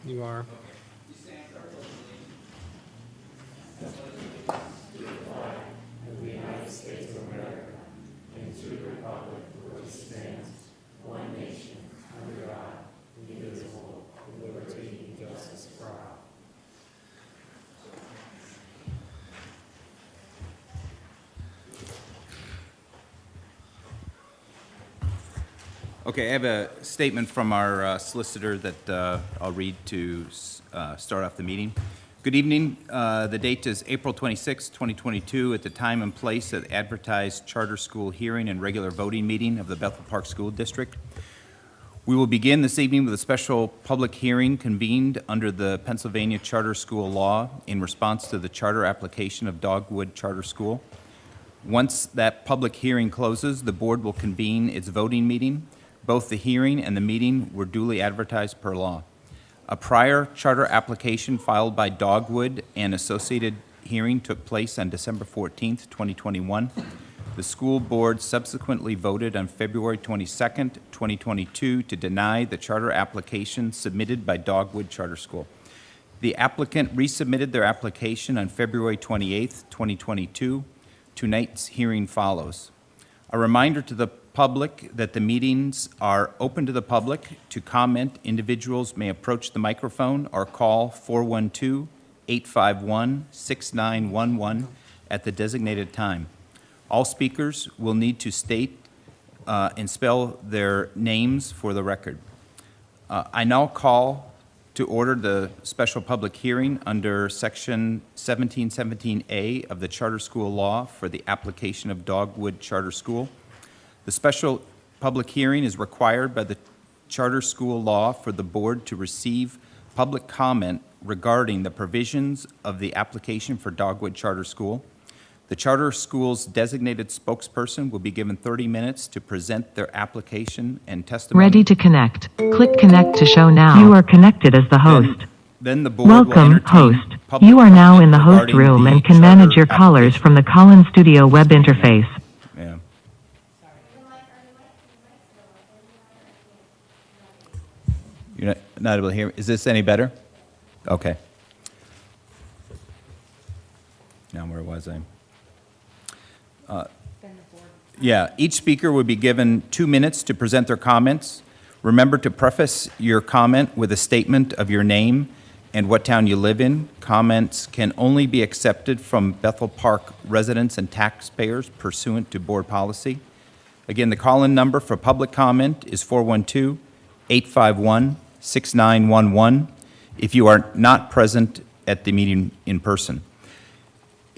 You are. Okay, I have a statement from our solicitor that I'll read to start off the meeting. Good evening. The date is April 26, 2022, at the time and place of the advertised charter school hearing and regular voting meeting of the Bethel Park School District. We will begin this evening with a special public hearing convened under the Pennsylvania Charter School Law in response to the charter application of Dogwood Charter School. Once that public hearing closes, the board will convene its voting meeting. Both the hearing and the meeting were duly advertised per law. A prior charter application filed by Dogwood and associated hearing took place on December 14th, 2021. The school board subsequently voted on February 22nd, 2022 to deny the charter application submitted by Dogwood Charter School. The applicant resubmitted their application on February 28th, 2022. Tonight's hearing follows. A reminder to the public that the meetings are open to the public. To comment, individuals may approach the microphone or call 412-851-6911 at the designated time. All speakers will need to state and spell their names for the record. I now call to order the special public hearing under Section 1717A of the Charter School Law for the application of Dogwood Charter School. The special public hearing is required by the Charter School Law for the board to receive public comment regarding the provisions of the application for Dogwood Charter School. The charter school's designated spokesperson will be given 30 minutes to present their application and testimony. Ready to connect. Click connect to show now. You are connected as the host. Then the board Welcome, will entertain host. public You are now in the host regarding room the and can manage your charter callers from the Collins Studio web interface. Yeah. You're not able to hear? Is this any better? Okay. Now, where was I? Yeah, each speaker will be given 2 minutes to present their comments. Remember to preface your comment with a statement of your name and what town you live in. Comments can only be accepted from Bethel Park residents and taxpayers pursuant to board policy. Again, the call-in number for public comment is 412-851-6911 if you are not present at the meeting in person.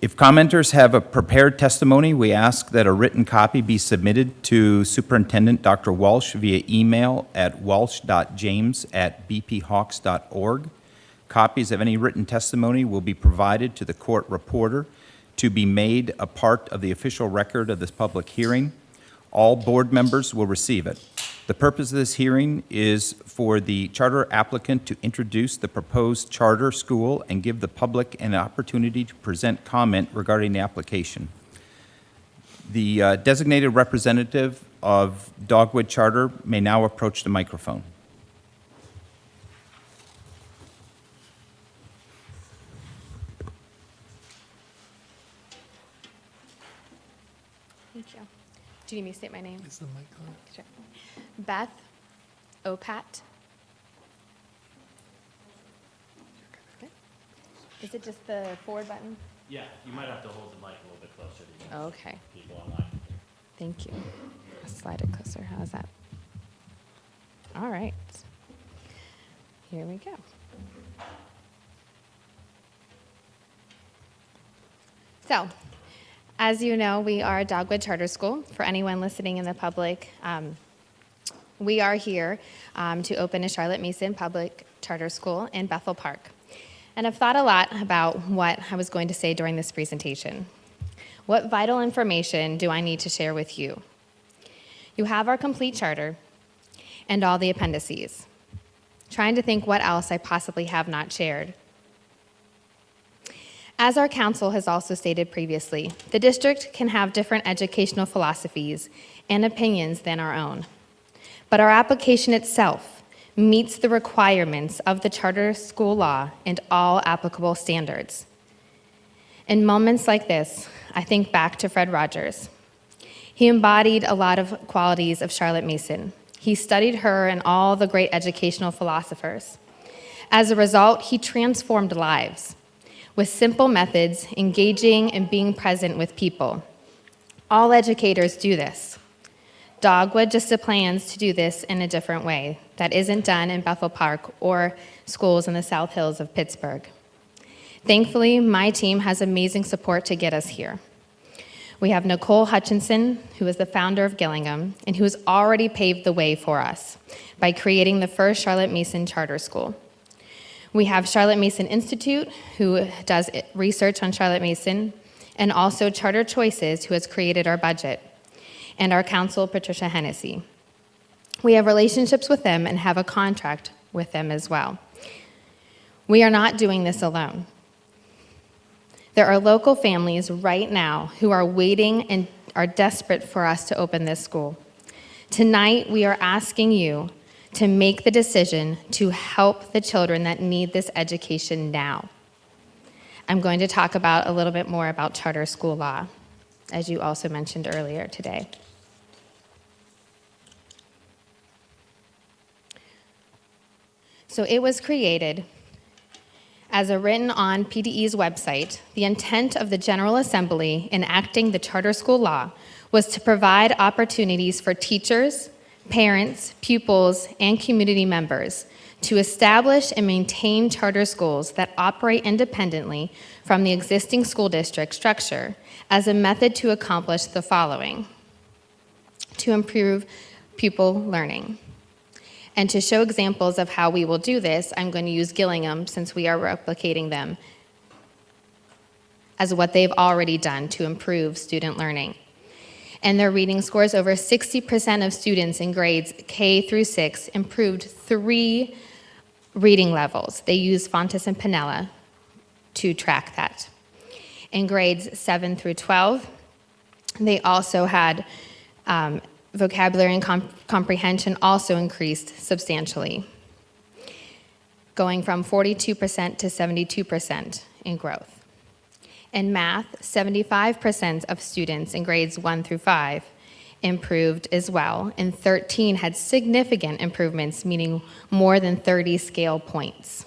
If commenters have a prepared testimony, we ask that a written copy be submitted to Superintendent Dr. Walsh via email at walsh.james@bphawks.org. Copies of any written testimony will be provided to the court reporter to be made a part of the official record of this public hearing. All board members will receive it. The purpose of this hearing is for the charter applicant to introduce the proposed charter school and give the public an opportunity to present comment regarding the application. The designated representative of Dogwood Charter may now approach the microphone. Thank you. Do you need me to state my name? Is the mic on? Sure. Beth Opat. Okay. Is it just the forward button? Yeah, you might have to hold the mic a little bit closer to you. Okay. People online. Thank you. I'll slide it closer. How's that? All right. Here we go. So, as you know, we are Dogwood Charter School. For anyone listening in the public, we are here to open a Charlotte Mason Public Charter School in Bethel Park. And I've thought a lot about what I was going to say during this presentation. What vital information do I need to share with you? You have our complete charter and all the appendices. Trying to think what else I possibly have not shared. As our council has also stated previously, the district can have different educational philosophies and opinions than our own. But our application itself meets the requirements of the charter school law and all applicable standards. In moments like this, I think back to Fred Rogers. He embodied a lot of qualities of Charlotte Mason. He studied her and all the great educational philosophers. As a result, he transformed lives with simple methods, engaging and being present with people. All educators do this. Dogwood just plans to do this in a different way that isn't done in Bethel Park or schools in the South Hills of Pittsburgh. Thankfully, my team has amazing support to get us here. We have Nicole Hutchinson, who is the founder of Gillingham, and who has already paved the way for us by creating the first Charlotte Mason charter school. We have Charlotte Mason Institute, who does research on Charlotte Mason, and also Charter Choices, who has created our budget, and our counsel, Patricia Hennessy. We have relationships with them and have a contract with them as well. We are not doing this alone. There are local families right now who are waiting and are desperate for us to open this school. Tonight, we are asking you to make the decision to help the children that need this education now. I'm going to talk about a little bit more about charter school law, as you also mentioned earlier today. So it was created as a written on PDE's website. The intent of the General Assembly enacting the charter school law was to provide opportunities for teachers, parents, pupils, and community members to establish and maintain charter schools that operate independently from the existing school district structure as a method to accomplish the following: to improve pupil learning. And to show examples of how we will do this, I'm going to use Gillingham, since we are replicating them, as what they've already done to improve student learning. And their reading scores, over 60% of students in grades K through 6 improved 3 reading levels. They use Fontes and Pinella to track that. In grades 7 through 12, they also had vocabulary and comprehension also increased substantially, going from 42% to 72% in growth. In math, 75% of students in grades 1 through 5 improved as well, and 13 had significant improvements, meaning more than 30 scale points.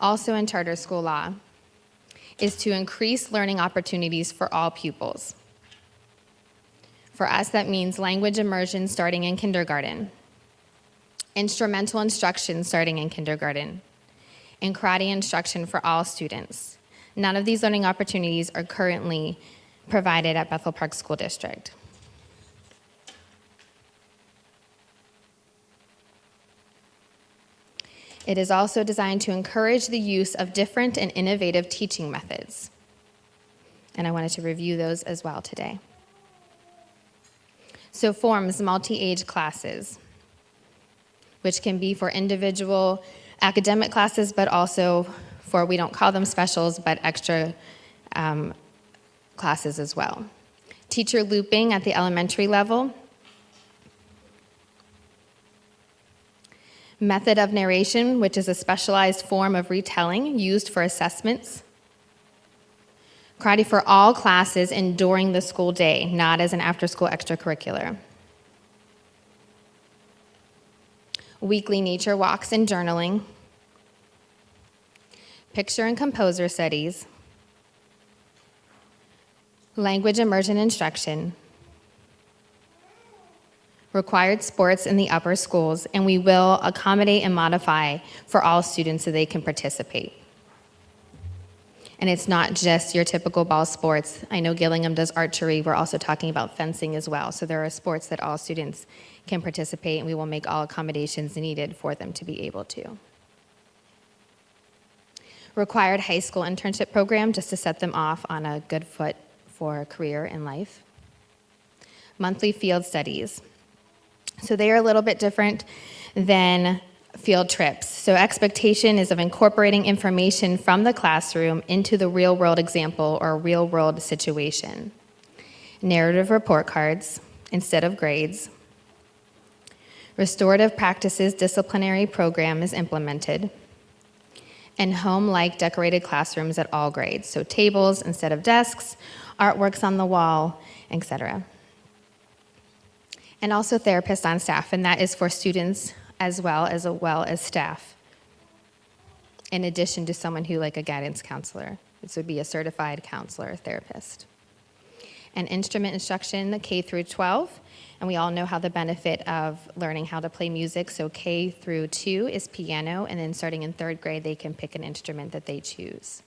Also in charter school law is to increase learning opportunities for all pupils. For us, that means language immersion starting in kindergarten, instrumental instruction starting in kindergarten, and karate instruction for all students. None of these learning opportunities are currently provided at Bethel Park School District. It is also designed to encourage the use of different and innovative teaching methods. And I wanted to review those as well today. So forms multi-age classes, which can be for individual academic classes, but also for, we don't call them specials, but extra classes as well. Teacher looping at the elementary level. Method of narration, which is a specialized form of retelling used for assessments. Karate for all classes and during the school day, not as an after-school extracurricular. Weekly nature walks and journaling. Picture and composer studies. Language immersion instruction. Required sports in the upper schools, and we will accommodate and modify for all students so they can participate. And it's not just your typical ball sports. I know Gillingham does archery. We're also talking about fencing as well. So there are sports that all students can participate, and we will make all accommodations needed for them to be able to. Required high school internship program, just to set them off on a good foot for a career in life. Monthly field studies. So they are a little bit different than field trips. So expectation is of incorporating information from the classroom into the real-world example or real-world situation. Narrative report cards instead of grades. Restorative practices disciplinary program is implemented. And home-like decorated classrooms at all grades. So tables instead of desks, artworks on the wall, etc. And also therapists on staff, and that is for students as well as staff. In addition to someone who, like a guidance counselor. This would be a certified counselor, therapist. And instrument instruction, K through 12, and we all know how the benefit of learning how to play music, so K through 2 is piano, and then starting in 3rd grade, they can pick an instrument that they choose.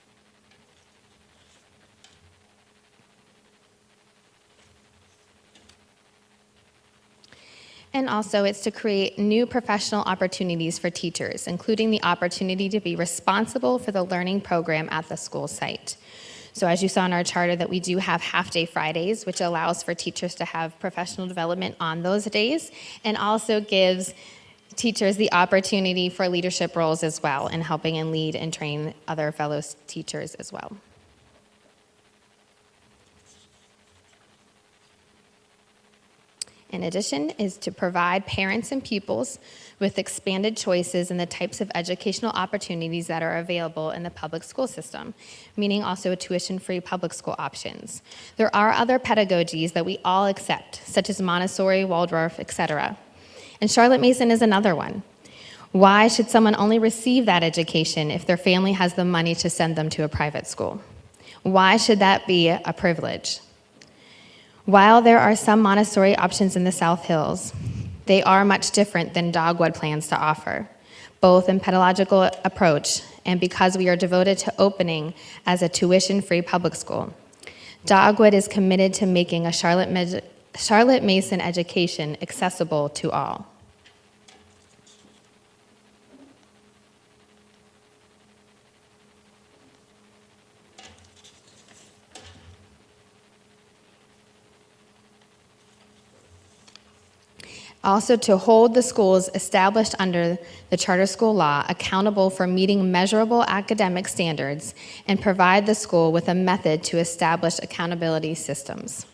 And also, it's to create new professional opportunities for teachers, including the opportunity to be responsible for the learning program at the school site. So as you saw in our charter, that we do have half-day Fridays, which allows for teachers to have professional development on those days, and also gives teachers the opportunity for leadership roles as well, and helping and lead and train other fellow teachers as well. In addition, is to provide parents and pupils with expanded choices in the types of educational opportunities that are available in the public school system, meaning also tuition-free public school options. There are other pedagogies that we all accept, such as Montessori, Waldorf, etc. And Charlotte Mason is another one. Why should someone only receive that education if their family has the money to send them to a private school? Why should that be a privilege? While there are some Montessori options in the South Hills, they are much different than Dogwood plans to offer, both in pedagogical approach and because we are devoted to opening as a tuition-free public school. Dogwood is committed to making a Charlotte Mason education accessible to all. Also, to hold the schools established under the charter school law accountable for meeting measurable academic standards and provide the school with a method to establish accountability systems.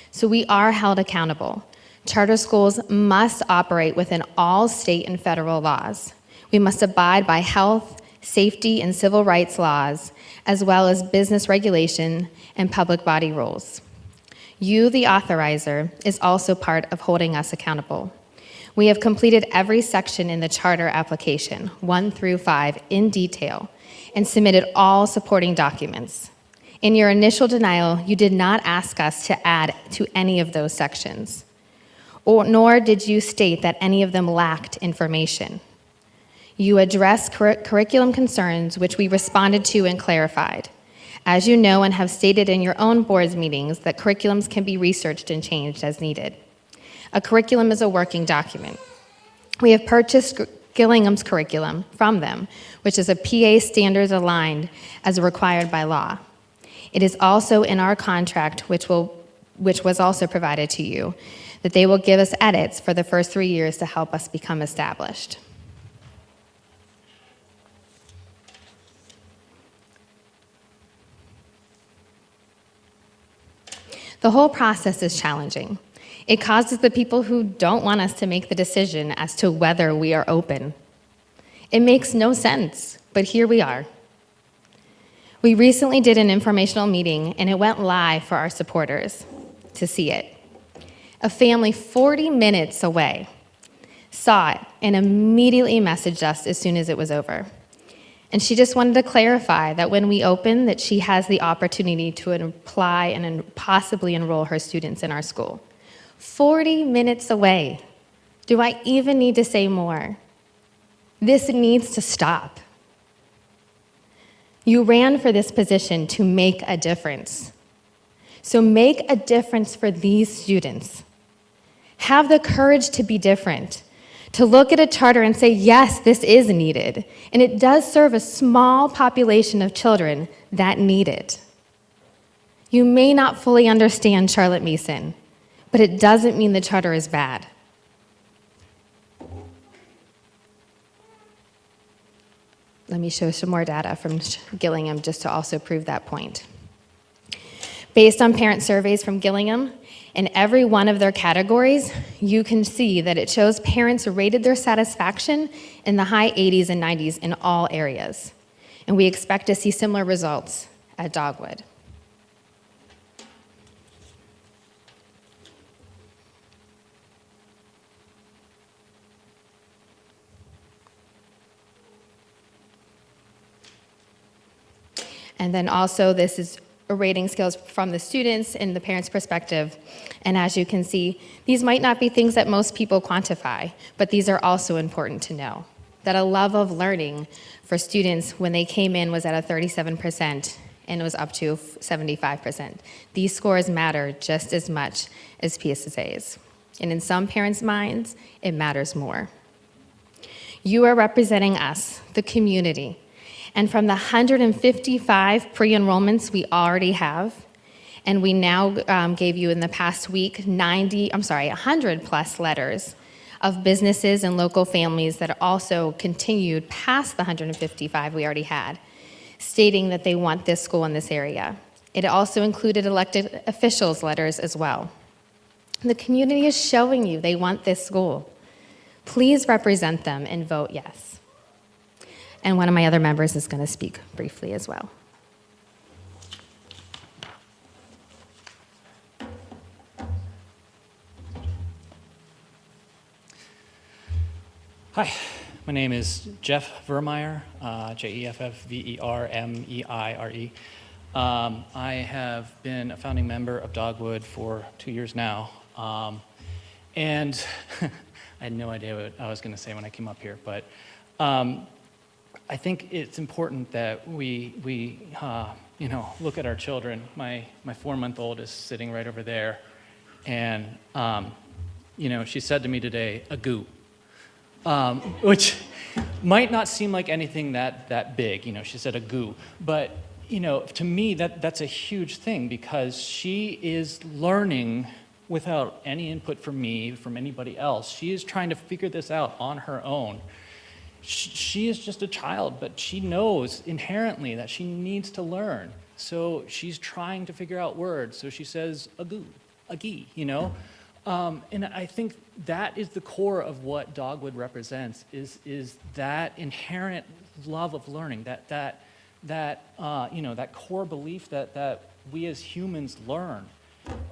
So we are held accountable. Charter schools must operate within all state and federal laws. We must abide by health, safety, and civil rights laws, as well as business regulation and public body rules. You, the authorizer, is also part of holding us accountable. We have completed every section in the charter application, 1 through 5, in detail, and submitted all supporting documents. In your initial denial, you did not ask us to add to any of those sections, nor did you state that any of them lacked information. You addressed curriculum concerns, which we responded to and clarified. As you know and have stated in your own board's meetings, that curriculums can be researched and changed as needed. A curriculum is a working document. We have purchased Gillingham's curriculum from them, which is a PA standards aligned as required by law. It is also in our contract, which was also provided to you, that they will give us edits for the first 3 years to help us become established. The whole process is challenging. It causes the people who don't want us to make the decision as to whether we are open. It makes no sense, but here we are. We recently did an informational meeting, and it went live for our supporters to see it. A family 40 minutes away saw it and immediately messaged us as soon as it was over. And she just wanted to clarify that when we open, that she has the opportunity to apply and possibly enroll her students in our school. 40 minutes away. Do I even need to say more? This needs to stop. You ran for this position to make a difference. So make a difference for these students. Have the courage to be different. To look at a charter and say, yes, this is needed, and it does serve a small population of children that need it. You may not fully understand Charlotte Mason, but it doesn't mean the charter is bad. Let me show some more data from Gillingham just to also prove that point. Based on parent surveys from Gillingham, in every one of their categories, you can see that it shows parents rated their satisfaction in the high 80s and 90s in all areas. And we expect to see similar results at Dogwood. And then also, this is a rating scales from the students and the parents' perspective. And as you can see, these might not be things that most people quantify, but these are also important to know. That a love of learning for students when they came in was at a 37% and it was up to 75%. These scores matter just as much as PSAs. And in some parents' minds, it matters more. You are representing us, the community. And from the 155 pre-enrollments we already have, and we now gave you in the past week 100 plus letters of businesses and local families that also continued past the 155 we already had, stating that they want this school in this area. It also included elected officials' letters as well. The community is showing you they want this school. Please represent them and vote yes. And one of my other members is going to speak briefly as well. Hi, my name is Jeff Vermeyer, Jeffvermeire. I have been a founding member of Dogwood for 2 years now. And I had no idea what I was going to say when I came up here, but I think it's important that we look at our children. My 4-month-old is sitting right over there, and she said to me today, "a goo," which might not seem like anything that big. She said a goo, but to me that's a huge thing because she is learning without any input from me, from anybody else. She is trying to figure this out on her own. She is just a child, but she knows inherently that she needs to learn. So she's trying to figure out words. So she says a goo, a gee, and I think that is the core of what Dogwood represents is that inherent love of learning, that core belief that we as humans learn,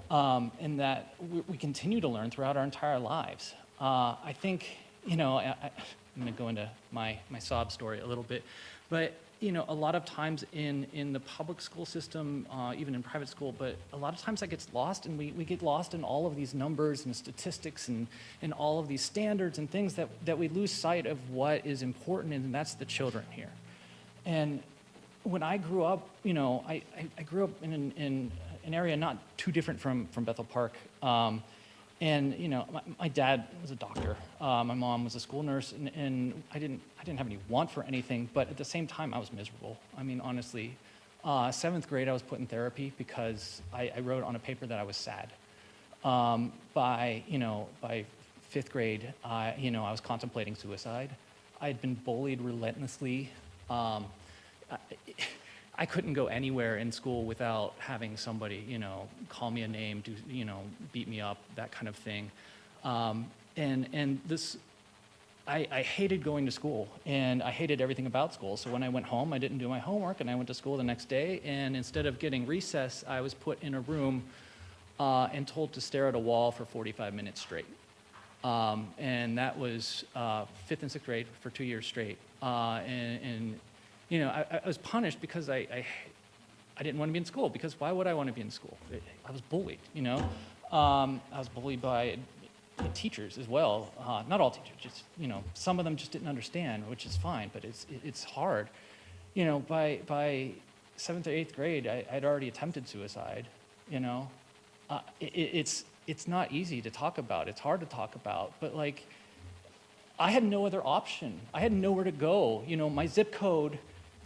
and that we continue to learn throughout our entire lives. I think I'm going to go into my sob story a little bit, but a lot of times in the public school system, even in private school, but a lot of times that gets lost, and we get lost in all of these numbers and statistics and all of these standards and things that we lose sight of what is important, and that's the children here. And when I grew up, I grew up in an area not too different from Bethel Park. And my dad was a doctor. My mom was a school nurse, and I didn't have any want for anything. But at the same time, I was miserable. I mean, honestly, 7th grade, I was put in therapy because I wrote on a paper that I was sad. By 5th grade, I was contemplating suicide. I had been bullied relentlessly. I couldn't go anywhere in school without having somebody, call me a name, beat me up, that kind of thing. And this, I hated going to school, and I hated everything about school. So when I went home, I didn't do my homework, and I went to school the next day, and instead of getting recess, I was put in a room and told to stare at a wall for 45 minutes straight. And that was 5th and 6th grade for 2 years straight. I was punished because I didn't want to be in school, because why would I want to be in school? I was bullied, I was bullied by teachers as well. Not all teachers, just, some of them just didn't understand, which is fine, but it's hard. By 7th or 8th grade, I'd already attempted suicide, It's not easy to talk about. It's hard to talk about, but I had no other option. I had nowhere to go. My zip code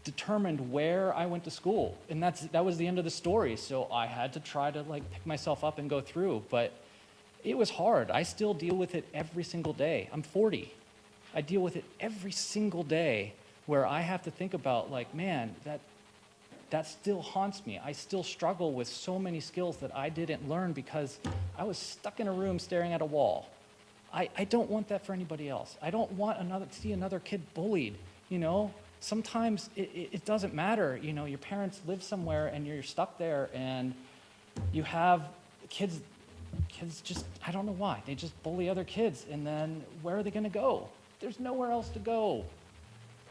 determined where I went to school, and that was the end of the story. So I had to try to pick myself up and go through, but it was hard. I still deal with it every single day. I'm 40. I deal with it every single day where I have to think about, like, man, that still haunts me. I still struggle with so many skills that I didn't learn because I was stuck in a room staring at a wall. I don't want that for anybody else. I don't want to see another kid bullied, you know? Sometimes it doesn't matter, you know, your parents live somewhere and you're stuck there and you have kids just, I don't know why, they just bully other kids, and then where are they gonna go? There's nowhere else to go.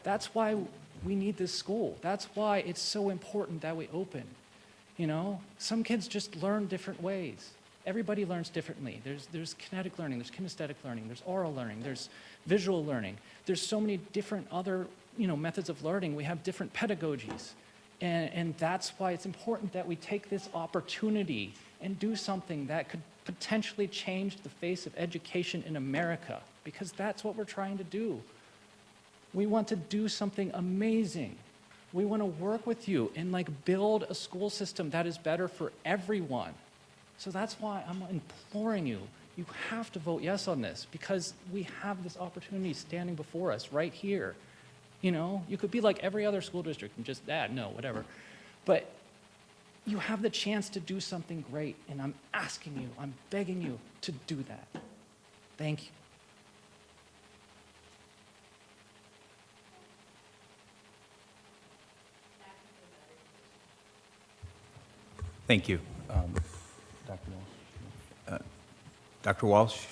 That's why we need this school. That's why it's so important that we open. You know, some kids just learn different ways. Everybody learns differently. There's kinetic learning, there's kinesthetic learning, there's oral learning, there's visual learning. There's so many different other, you know, methods of learning. We have different pedagogies. And that's why it's important that we take this opportunity and do something that could potentially change the face of education in America, because that's what we're trying to do. We want to do something amazing. We want to work with you and like build a school system that is better for everyone. So that's why I'm imploring you, you have to vote yes on this, because we have this opportunity standing before us right here. You know, you could be like every other school district and just, no, whatever. But you have the chance to do something great, and I'm asking you, I'm begging you to do that. Thank you. Thank you. Dr. Walsh. Dr. Walsh?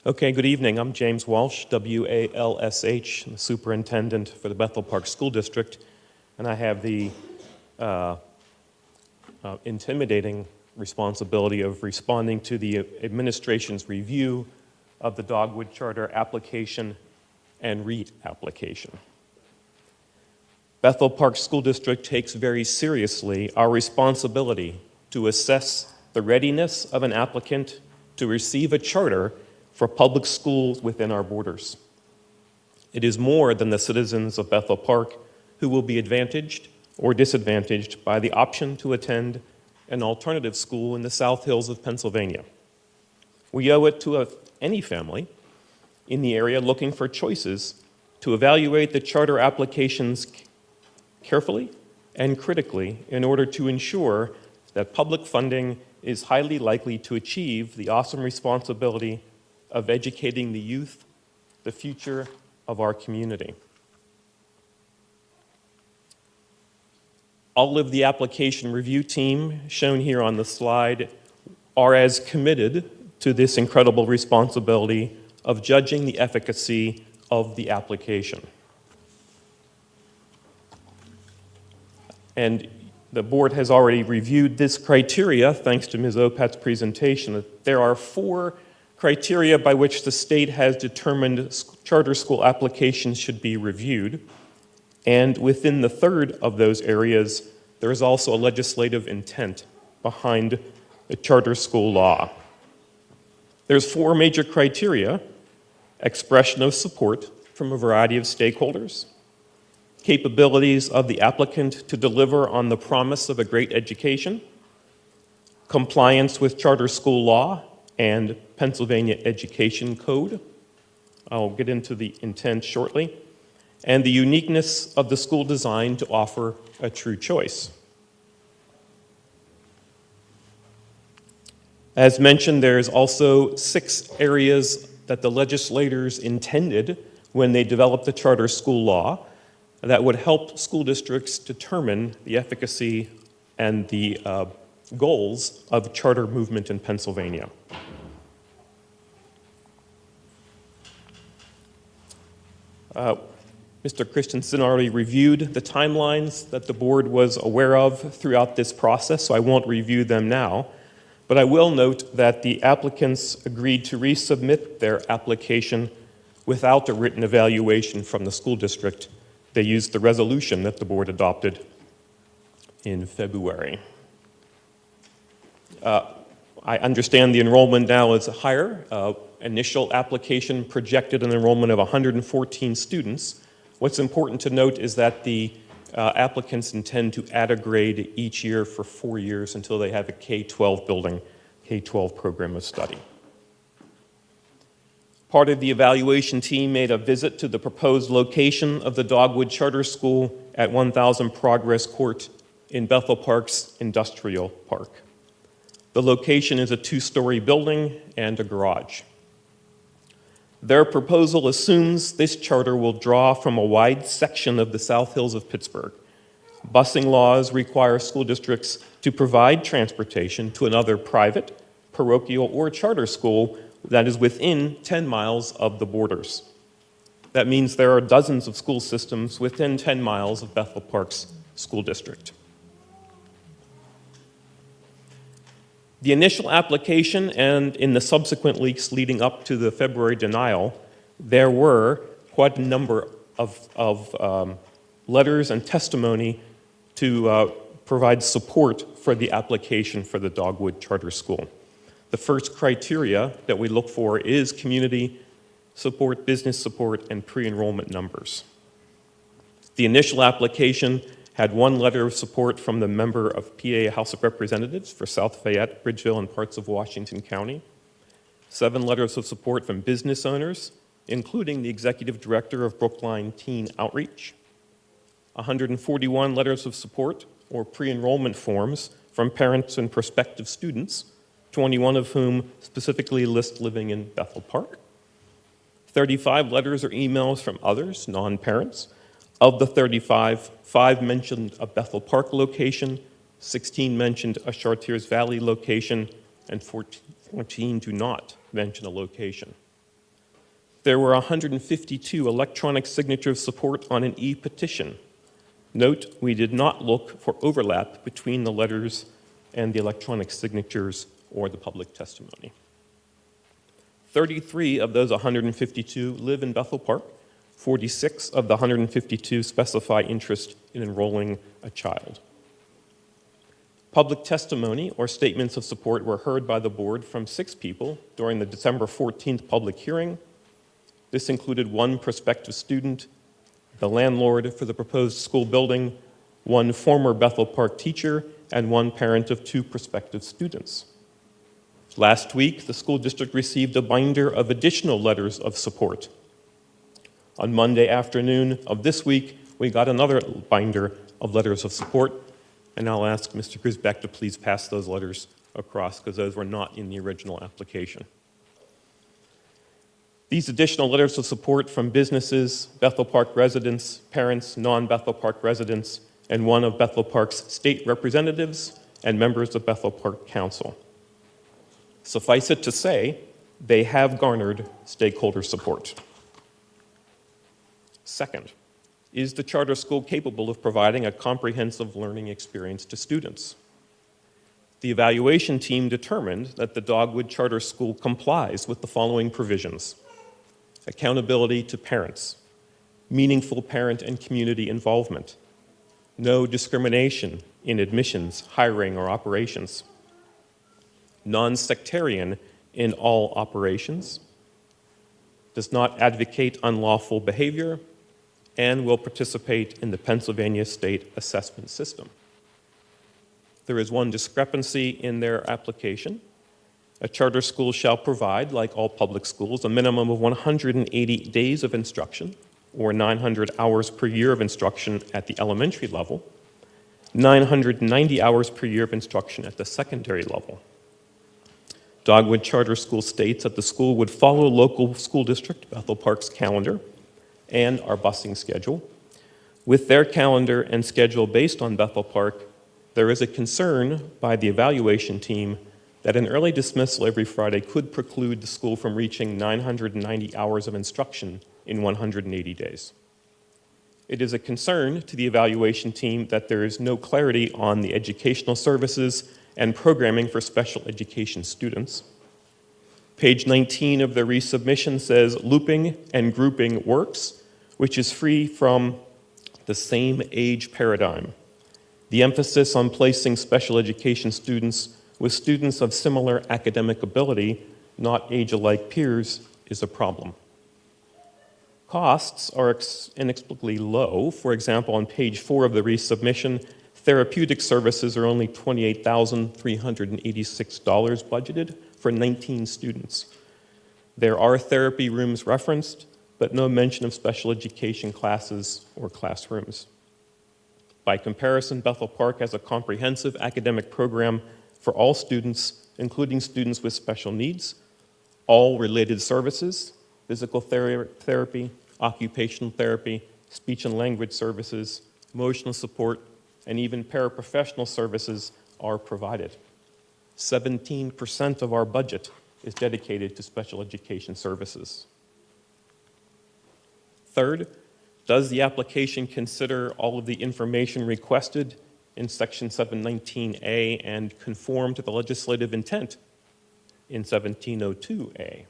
Okay, good evening. I'm James Walsh, W-A-L-S-H, I'm the superintendent for the Bethel Park School District, and I have the intimidating responsibility of responding to the administration's review of the Dogwood Charter application and reapplication. Bethel Park School District takes very seriously our responsibility to assess the readiness of an applicant to receive a charter for public schools within our borders. It is more than the citizens of Bethel Park who will be advantaged or disadvantaged by the option to attend an alternative school in the South Hills of Pennsylvania. We owe it to any family in the area looking for choices to evaluate the charter applications carefully and critically in order to ensure that public funding is highly likely to achieve the awesome responsibility of educating the youth, the future of our community. All of the application review team shown here on the slide are as committed to this incredible responsibility of judging the efficacy of the application. And the board has already reviewed this criteria, thanks to Ms. Opat's presentation. There are 4 criteria by which the state has determined charter school applications should be reviewed. And within the third of those areas, there is also a legislative intent behind the charter school law. There's 4 major criteria: expression of support from a variety of stakeholders, capabilities of the applicant to deliver on the promise of a great education, compliance with charter school law and Pennsylvania Education Code. I'll get into the intent shortly. And the uniqueness of the school design to offer a true choice. As mentioned, there's also 6 areas that the legislators intended when they developed the charter school law that would help school districts determine the efficacy and the goals of charter movement in Pennsylvania. Mr. Christensen already reviewed the timelines that the board was aware of throughout this process, so I won't review them now. But I will note that the applicants agreed to resubmit their application without a written evaluation from the school district. They used the resolution that the board adopted in February. I understand the enrollment now is higher. Initial application projected an enrollment of 114 students. What's important to note is that the applicants intend to add a grade each year for 4 years until they have a K-12 building, K-12 program of study. Part of the evaluation team made a visit to the proposed location of the Dogwood Charter School at 1000 Progress Court in Bethel Park's Industrial Park. The location is a 2-story building and a garage. Their proposal assumes this charter will draw from a wide section of the South Hills of Pittsburgh. Busing laws require school districts to provide transportation to another private, parochial, or charter school that is within 10 miles of the borders. That means there are dozens of school systems within 10 miles of Bethel Park's school district. The initial application and in the subsequent weeks leading up to the February denial, there were quite a number of letters and testimony to provide support for the application for the Dogwood Charter School. The first criteria that we look for is community support, business support, and pre-enrollment numbers. The initial application had 1 letter of support from the member of PA House of Representatives for South Fayette, Bridgeville, and parts of Washington County, 7 letters of support from business owners, including the executive director of Brookline Teen Outreach, 141 letters of support or pre-enrollment forms from parents and prospective students, 21 of whom specifically list living in Bethel Park, 35 letters or emails from others, non-parents. Of the 35, 5 mentioned a Bethel Park location, 16 mentioned a Chartiers Valley location, and 14 do not mention a location. There were 152 electronic signature support on an e-petition. Note, we did not look for overlap between the letters and the electronic signatures or the public testimony. 33 of those 152 live in Bethel Park. 46 of the 152 specify interest in enrolling a child. Public testimony or statements of support were heard by the board from 6 people during the December 14th public hearing. This included 1 prospective student, the landlord for the proposed school building, 1 former Bethel Park teacher, and 1 parent of 2 prospective students. Last week, the school district received a binder of additional letters of support. On Monday afternoon of this week, we got another binder of letters of support, and I'll ask Mr. Grisbeck to please pass those letters across because those were not in the original application. These additional letters of support from businesses, Bethel Park residents, parents, non-Bethel Park residents, and 1 of Bethel Park's state representatives and members of Bethel Park Council. Suffice it to say, they have garnered stakeholder support. Second, is the charter school capable of providing a comprehensive learning experience to students? The evaluation team determined that the Dogwood Charter School complies with the following provisions: accountability to parents, meaningful parent and community involvement, no discrimination in admissions, hiring, or operations, non-sectarian in all operations, does not advocate unlawful behavior, and will participate in the Pennsylvania State Assessment System. There is 1 discrepancy in their application. A charter school shall provide, like all public schools, a minimum of 180 days of instruction, or 900 hours per year of instruction at the elementary level, 990 hours per year of instruction at the secondary level. Dogwood Charter School states that the school would follow local school district Bethel Park's calendar and our busing schedule. With their calendar and schedule based on Bethel Park, there is a concern by the evaluation team that an early dismissal every Friday could preclude the school from reaching 990 hours of instruction in 180 days. it is a concern to the evaluation team that there is no clarity on the educational services and programming for special education students. Page 19 of the resubmission says looping and grouping works, which is free from the same age paradigm. The emphasis on placing special education students with students of similar academic ability, not age-alike peers, is a problem. Costs are inexplicably low. For example, on page 4 of the resubmission, therapeutic services are only $28,386 budgeted for 19 students. There are therapy rooms referenced, but no mention of special education classes or classrooms. By comparison, Bethel Park has a comprehensive academic program for all students, including students with special needs, all related services, physical therapy, occupational therapy, speech and language services, emotional support, and even paraprofessional services are provided. 17% of our budget is dedicated to special education services. Third, does the application consider all of the information requested in Section 719A and conform to the legislative intent in 1702A?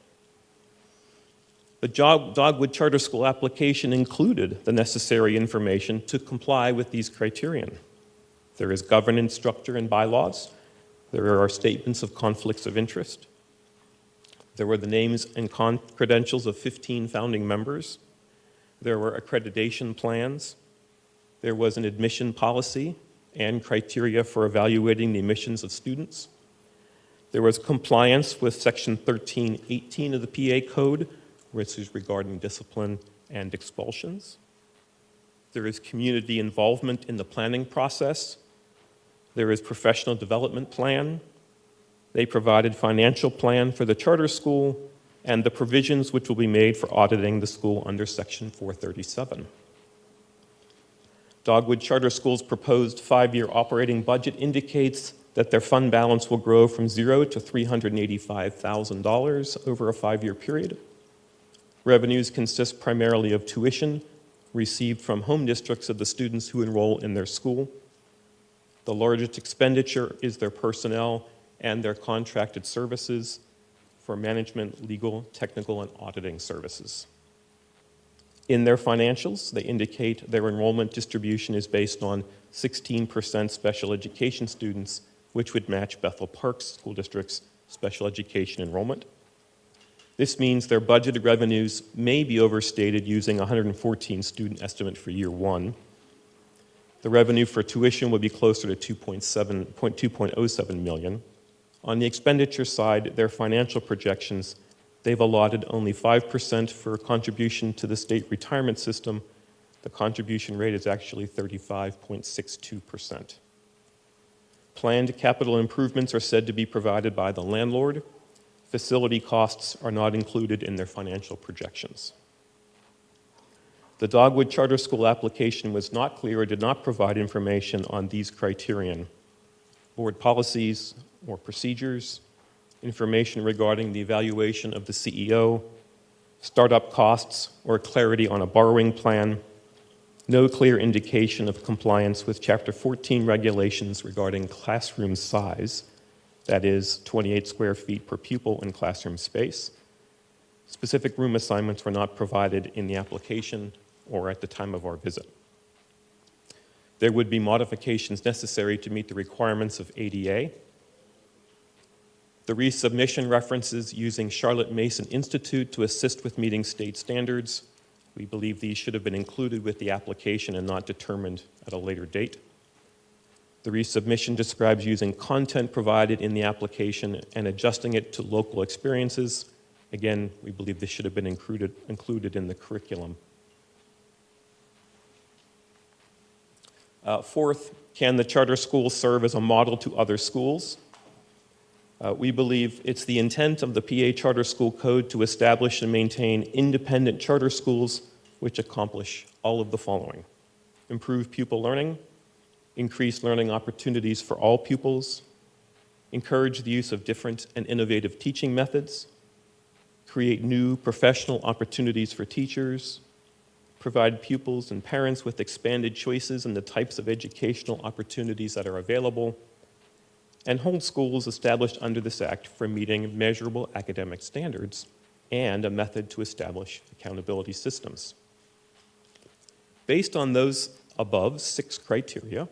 The Dogwood Charter School application included the necessary information to comply with these criterion. There is governance structure and bylaws. There are statements of conflicts of interest. There were the names and credentials of 15 founding members. There were accreditation plans. There was an admission policy and criteria for evaluating the admissions of students. There was compliance with Section 1318 of the PA Code, which is regarding discipline and expulsions. There is community involvement in the planning process. There is professional development plan. They provided financial plan for the charter school and the provisions which will be made for auditing the school under Section 437. Dogwood Charter School's proposed 5-year operating budget indicates that their fund balance will grow from $0 to $385,000 over a 5-year period. Revenues consist primarily of tuition received from home districts of the students who enroll in their school. The largest expenditure is their personnel and their contracted services for management, legal, technical, and auditing services. In their financials, they indicate their enrollment distribution is based on 16% special education students, which would match Bethel Park School District's special education enrollment. This means their budgeted revenues may be overstated using 114 student estimate for year 1. The revenue for tuition would be closer to 2.07 million. On the expenditure side, their financial projections, they've allotted only 5% for contribution to the state retirement system. The contribution rate is actually 35.62%. Planned capital improvements are said to be provided by the landlord. Facility costs are not included in their financial projections. The Dogwood Charter School application was not clear or did not provide information on these criterion: board policies or procedures, information regarding the evaluation of the CEO, startup costs or clarity on a borrowing plan, no clear indication of compliance with Chapter 14 regulations regarding classroom size, that is 28 square feet per pupil in classroom space. Specific room assignments were not provided in the application or at the time of our visit. There would be modifications necessary to meet the requirements of ADA. The resubmission references using Charlotte Mason Institute to assist with meeting state standards. We believe these should have been included with the application and not determined at a later date. The resubmission describes using content provided in the application and adjusting it to local experiences. Again, we believe this should have been included in the curriculum. Fourth, can the charter school serve as a model to other schools? We believe it's the intent of the PA Charter School Code to establish and maintain independent charter schools which accomplish all of the following: improve pupil learning, increase learning opportunities for all pupils, encourage the use of different and innovative teaching methods, create new professional opportunities for teachers, provide pupils and parents with expanded choices in the types of educational opportunities that are available, and hold schools established under this act for meeting measurable academic standards and a method to establish accountability systems. Based on those above 6 criteria,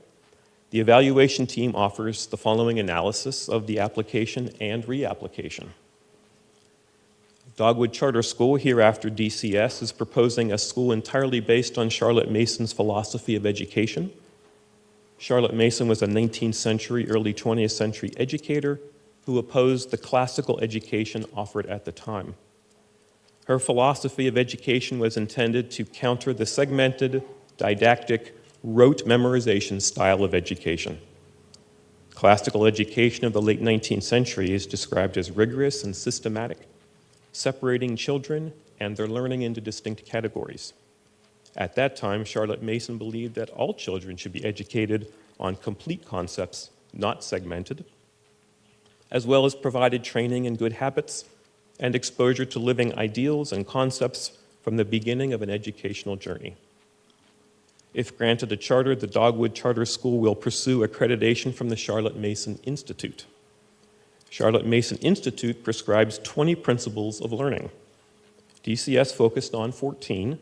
the evaluation team offers the following analysis of the application and reapplication. Dogwood Charter School, hereafter DCS, is proposing a school entirely based on Charlotte Mason's philosophy of education. Charlotte Mason was a 19th century, early 20th century educator who opposed the classical education offered at the time. Her philosophy of education was intended to counter the segmented, didactic, rote memorization style of education. Classical education of the late 19th century is described as rigorous and systematic, separating children and their learning into distinct categories. At that time, Charlotte Mason believed that all children should be educated on complete concepts, not segmented, as well as provided training in good habits and exposure to living ideals and concepts from the beginning of an educational journey. If granted a charter, the Dogwood Charter School will pursue accreditation from the Charlotte Mason Institute. Charlotte Mason Institute prescribes 20 principles of learning. DCS focused on 14.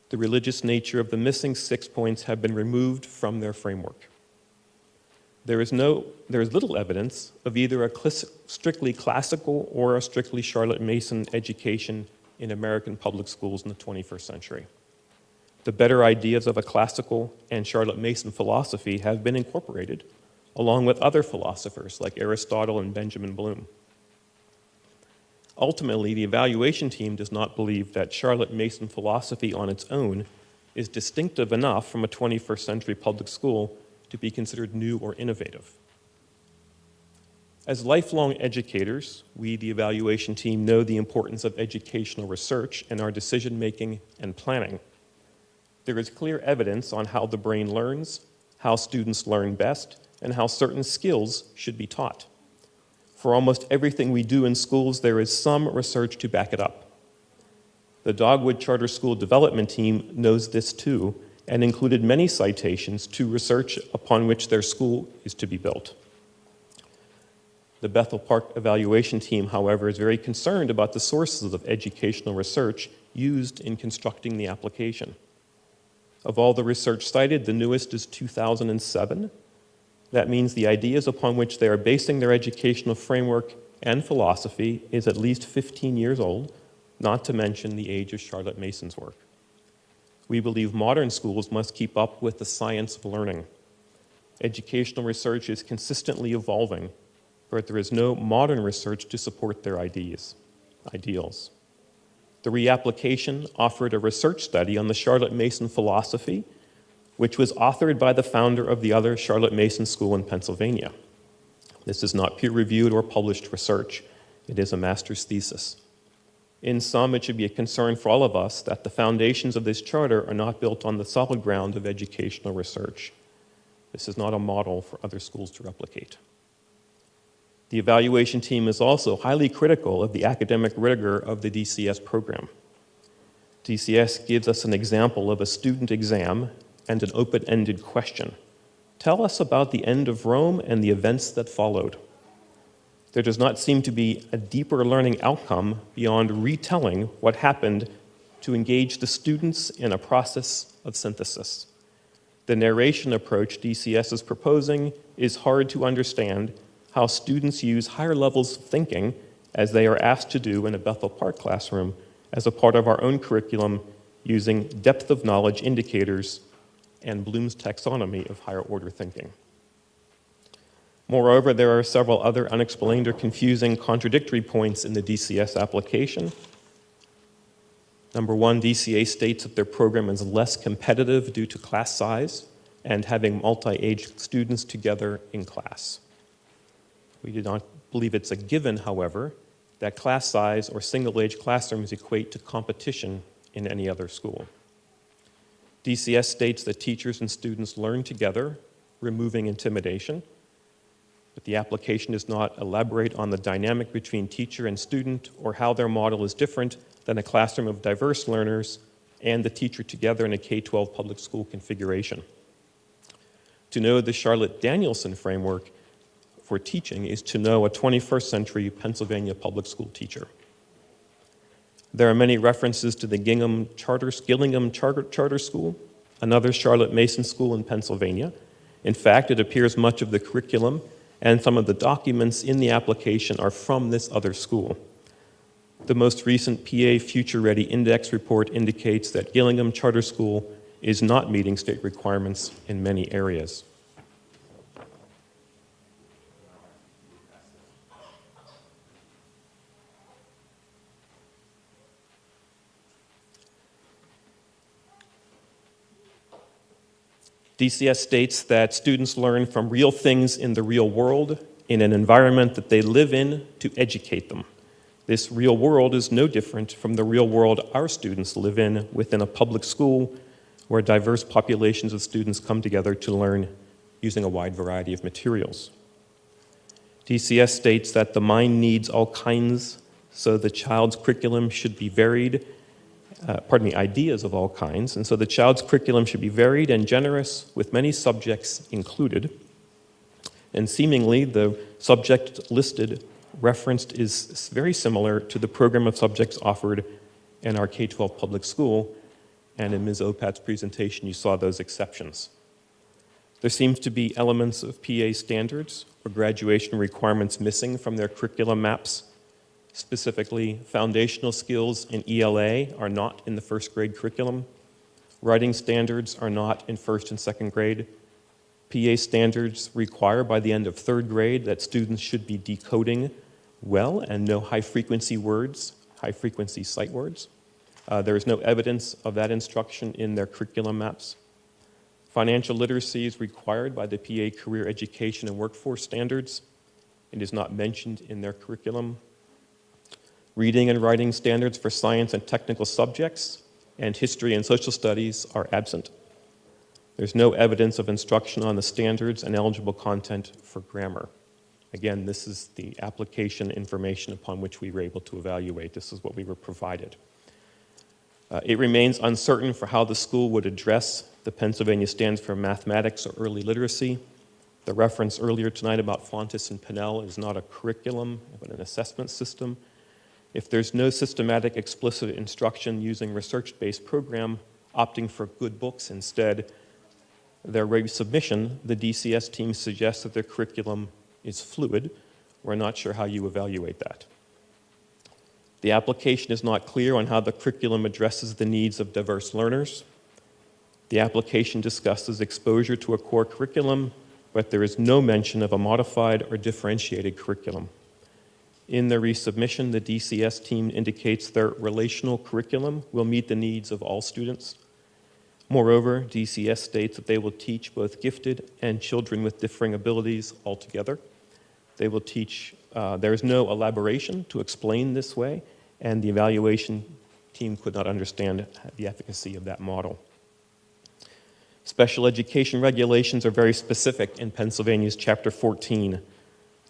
The religious nature of the missing 6 points have been removed from their framework. There is little evidence of either a strictly classical or a strictly Charlotte Mason education in American public schools in the 21st century. The better ideas of a classical and Charlotte Mason philosophy have been incorporated, along with other philosophers like Aristotle and Benjamin Bloom. Ultimately, the evaluation team does not believe that Charlotte Mason philosophy on its own is distinctive enough from a 21st century public school to be considered new or innovative. As lifelong educators, we, the evaluation team, know the importance of educational research in our decision-making and planning. There is clear evidence on how the brain learns, how students learn best, and how certain skills should be taught. For almost everything we do in schools, there is some research to back it up. The Dogwood Charter School Development Team knows this too, and included many citations to research upon which their school is to be built. The Bethel Park Evaluation Team, however, is very concerned about the sources of educational research used in constructing the application. Of all the research cited, the newest is 2007. That means the ideas upon which they are basing their educational framework and philosophy is at least 15 years old, not to mention the age of Charlotte Mason's work. We believe modern schools must keep up with the science of learning. Educational research is consistently evolving, but there is no modern research to support their ideals. The reapplication offered a research study on the Charlotte Mason philosophy, which was authored by the founder of the other Charlotte Mason School in Pennsylvania. This is not peer-reviewed or published research. It is a master's thesis. In sum, it should be a concern for all of us that the foundations of this charter are not built on the solid ground of educational research. This is not a model for other schools to replicate. The evaluation team is also highly critical of the academic rigor of the DCS program. DCS gives us an example of a student exam and an open-ended question. Tell us about the end of Rome and the events that followed. There does not seem to be a deeper learning outcome beyond retelling what happened to engage the students in a process of synthesis. The narration approach DCS is proposing is hard to understand how students use higher levels of thinking, as they are asked to do in a Bethel Park classroom, as a part of our own curriculum using depth of knowledge indicators and Bloom's taxonomy of higher order thinking. Moreover, there are several other unexplained or confusing contradictory points in the DCS application. Number one, DCA states that their program is less competitive due to class size and having multi-age students together in class. We do not believe it's a given, however, that class size or single-age classrooms equate to competition in any other school. DCS states that teachers and students learn together, removing intimidation, but the application does not elaborate on the dynamic between teacher and student or how their model is different than a classroom of diverse learners and the teacher together in a K-12 public school configuration. To know the Charlotte-Danielson framework for teaching is to know a 21st century Pennsylvania public school teacher. There are many references to the Gillingham Charter School, another Charlotte Mason school in Pennsylvania. In fact, it appears much of the curriculum and some of the documents in the application are from this other school. The most recent PA Future Ready Index report indicates that Gillingham Charter School is not meeting state requirements in many areas. DCS states that students learn from real things in the real world in an environment that they live in to educate them. This real world is no different from the real world our students live in within a public school where diverse populations of students come together to learn using a wide variety of materials. DCS states that the mind needs all kinds, so the child's curriculum should be varied, ideas of all kinds, and so the child's curriculum should be varied and generous with many subjects included. And seemingly, the subject listed referenced is very similar to the program of subjects offered in our K-12 public school, and in Ms. Opat's presentation, you saw those exceptions. There seems to be elements of PA standards or graduation requirements missing from their curriculum maps. Specifically, foundational skills in ELA are not in the first grade curriculum. Writing standards are not in first and second grade. PA standards require by the end of third grade that students should be decoding well and know high-frequency words, high-frequency sight words. There is no evidence of that instruction in their curriculum maps. Financial literacy is required by the PA Career Education and Workforce Standards. It is not mentioned in their curriculum. Reading and writing standards for science and technical subjects and history and social studies are absent. There's no evidence of instruction on the standards and eligible content for grammar. Again, this is the application information upon which we were able to evaluate. This is what we were provided. It remains uncertain for how the school would address the Pennsylvania standards for mathematics or early literacy. The reference earlier tonight about Fontes and Pinnell is not a curriculum, but an assessment system. If there's no systematic explicit instruction using research-based program, opting for good books instead, their resubmission, the DCS team suggests that their curriculum is fluid. We're not sure how you evaluate that. The application is not clear on how the curriculum addresses the needs of diverse learners. The application discusses exposure to a core curriculum, but there is no mention of a modified or differentiated curriculum. In the resubmission, the DCS team indicates their relational curriculum will meet the needs of all students. Moreover, DCS states that they will teach both gifted and children with differing abilities altogether. They will teach, there is no elaboration to explain this way, and the evaluation team could not understand the efficacy of that model. Special education regulations are very specific in Pennsylvania's Chapter 14.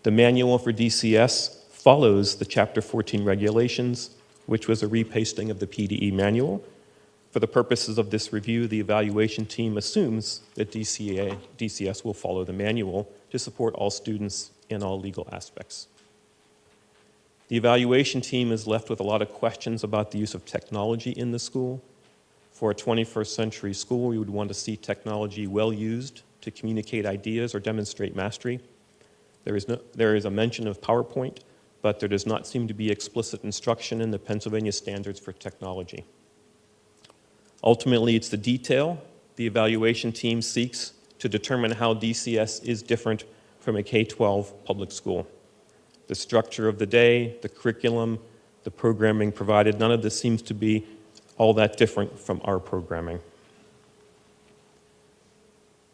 The manual for DCS follows the Chapter 14 regulations, which was a repasting of the PDE manual. For the purposes of this review, the evaluation team assumes that DCS will follow the manual to support all students in all legal aspects. The evaluation team is left with a lot of questions about the use of technology in the school. For a 21st century school, we would want to see technology well used to communicate ideas or demonstrate mastery. There is a mention of PowerPoint, but there does not seem to be explicit instruction in the Pennsylvania standards for technology. Ultimately, it's the detail the evaluation team seeks to determine how DCS is different from a K-12 public school. The structure of the day, the curriculum, the programming provided, none of this seems to be all that different from our programming.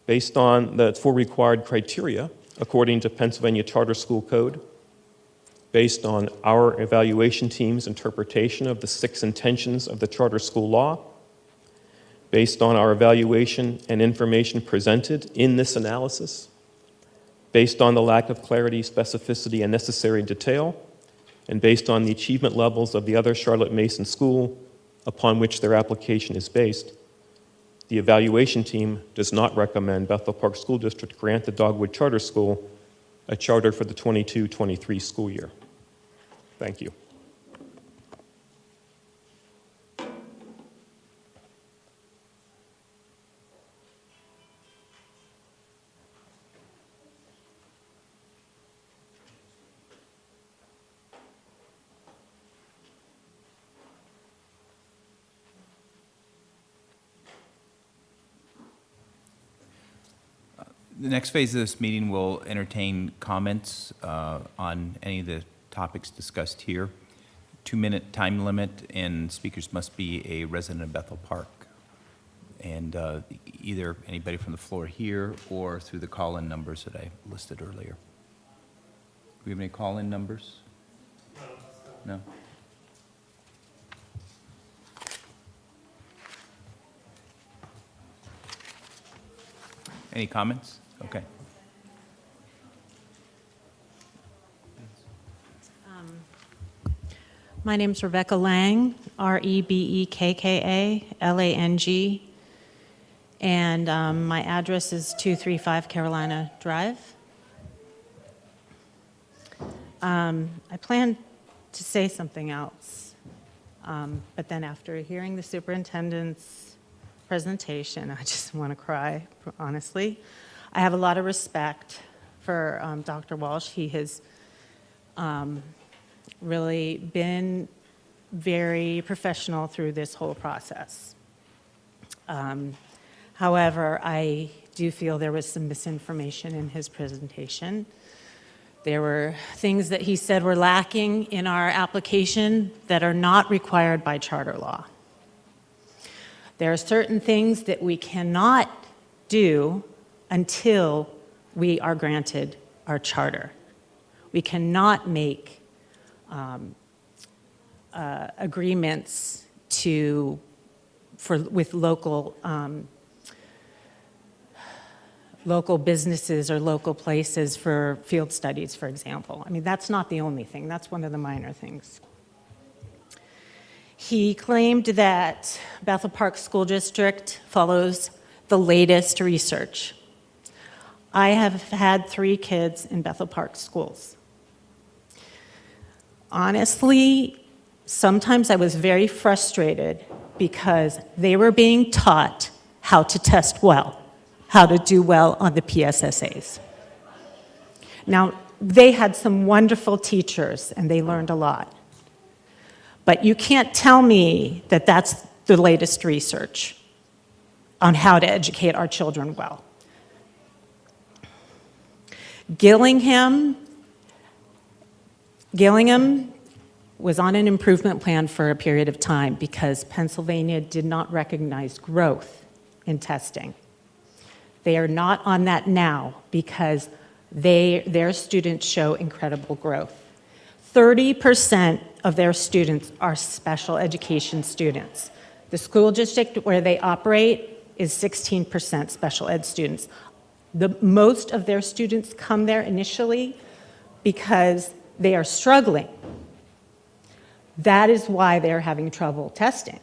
Based on the 4 required criteria, according to Pennsylvania Charter School Code, based on our evaluation team's interpretation of the 6 intentions of the charter school law, based on our evaluation and information presented in this analysis, based on the lack of clarity, specificity, and necessary detail, and based on the achievement levels of the other Charlotte Mason School upon which their application is based, the evaluation team does not recommend Bethel Park School District grant the Dogwood Charter School a charter for the 22-23 school year. Thank you. The next phase of this meeting will entertain comments on any of the topics discussed here. 2-minute time limit, and speakers must be a resident of Bethel Park. And either anybody from the floor here or through the call-in numbers that I listed earlier. Do we have any call-in numbers? No? Any comments? Okay. My name's Rebecca Lang, Rebekkalang, and my address is 235 Carolina Drive. I plan to say something else, but then after hearing the superintendent's presentation, I just want to cry, honestly. I have a lot of respect for Dr. Walsh. He has really been very professional through this whole process. However, I do feel there was some misinformation in his presentation. There were things that he said were lacking in our application that are not required by charter law. There are certain things that we cannot do until we are granted our charter. We cannot make agreements with local businesses or local places for field studies, for example. I mean, that's not the only thing. That's one of the minor things. He claimed that Bethel Park School District follows the latest research. I have had 3 kids in Bethel Park schools. Honestly, sometimes I was very frustrated because they were being taught how to test well, how to do well on the PSSAs. Now, they had some wonderful teachers and they learned a lot. But you can't tell me that that's the latest research on how to educate our children well. Gillingham was on an improvement plan for a period of time because Pennsylvania did not recognize growth in testing. They are not on that now because their students show incredible growth. 30% of their students are special education students. The school district where they operate is 16% special ed students. Most of their students come there initially because they are struggling. That is why they're having trouble testing.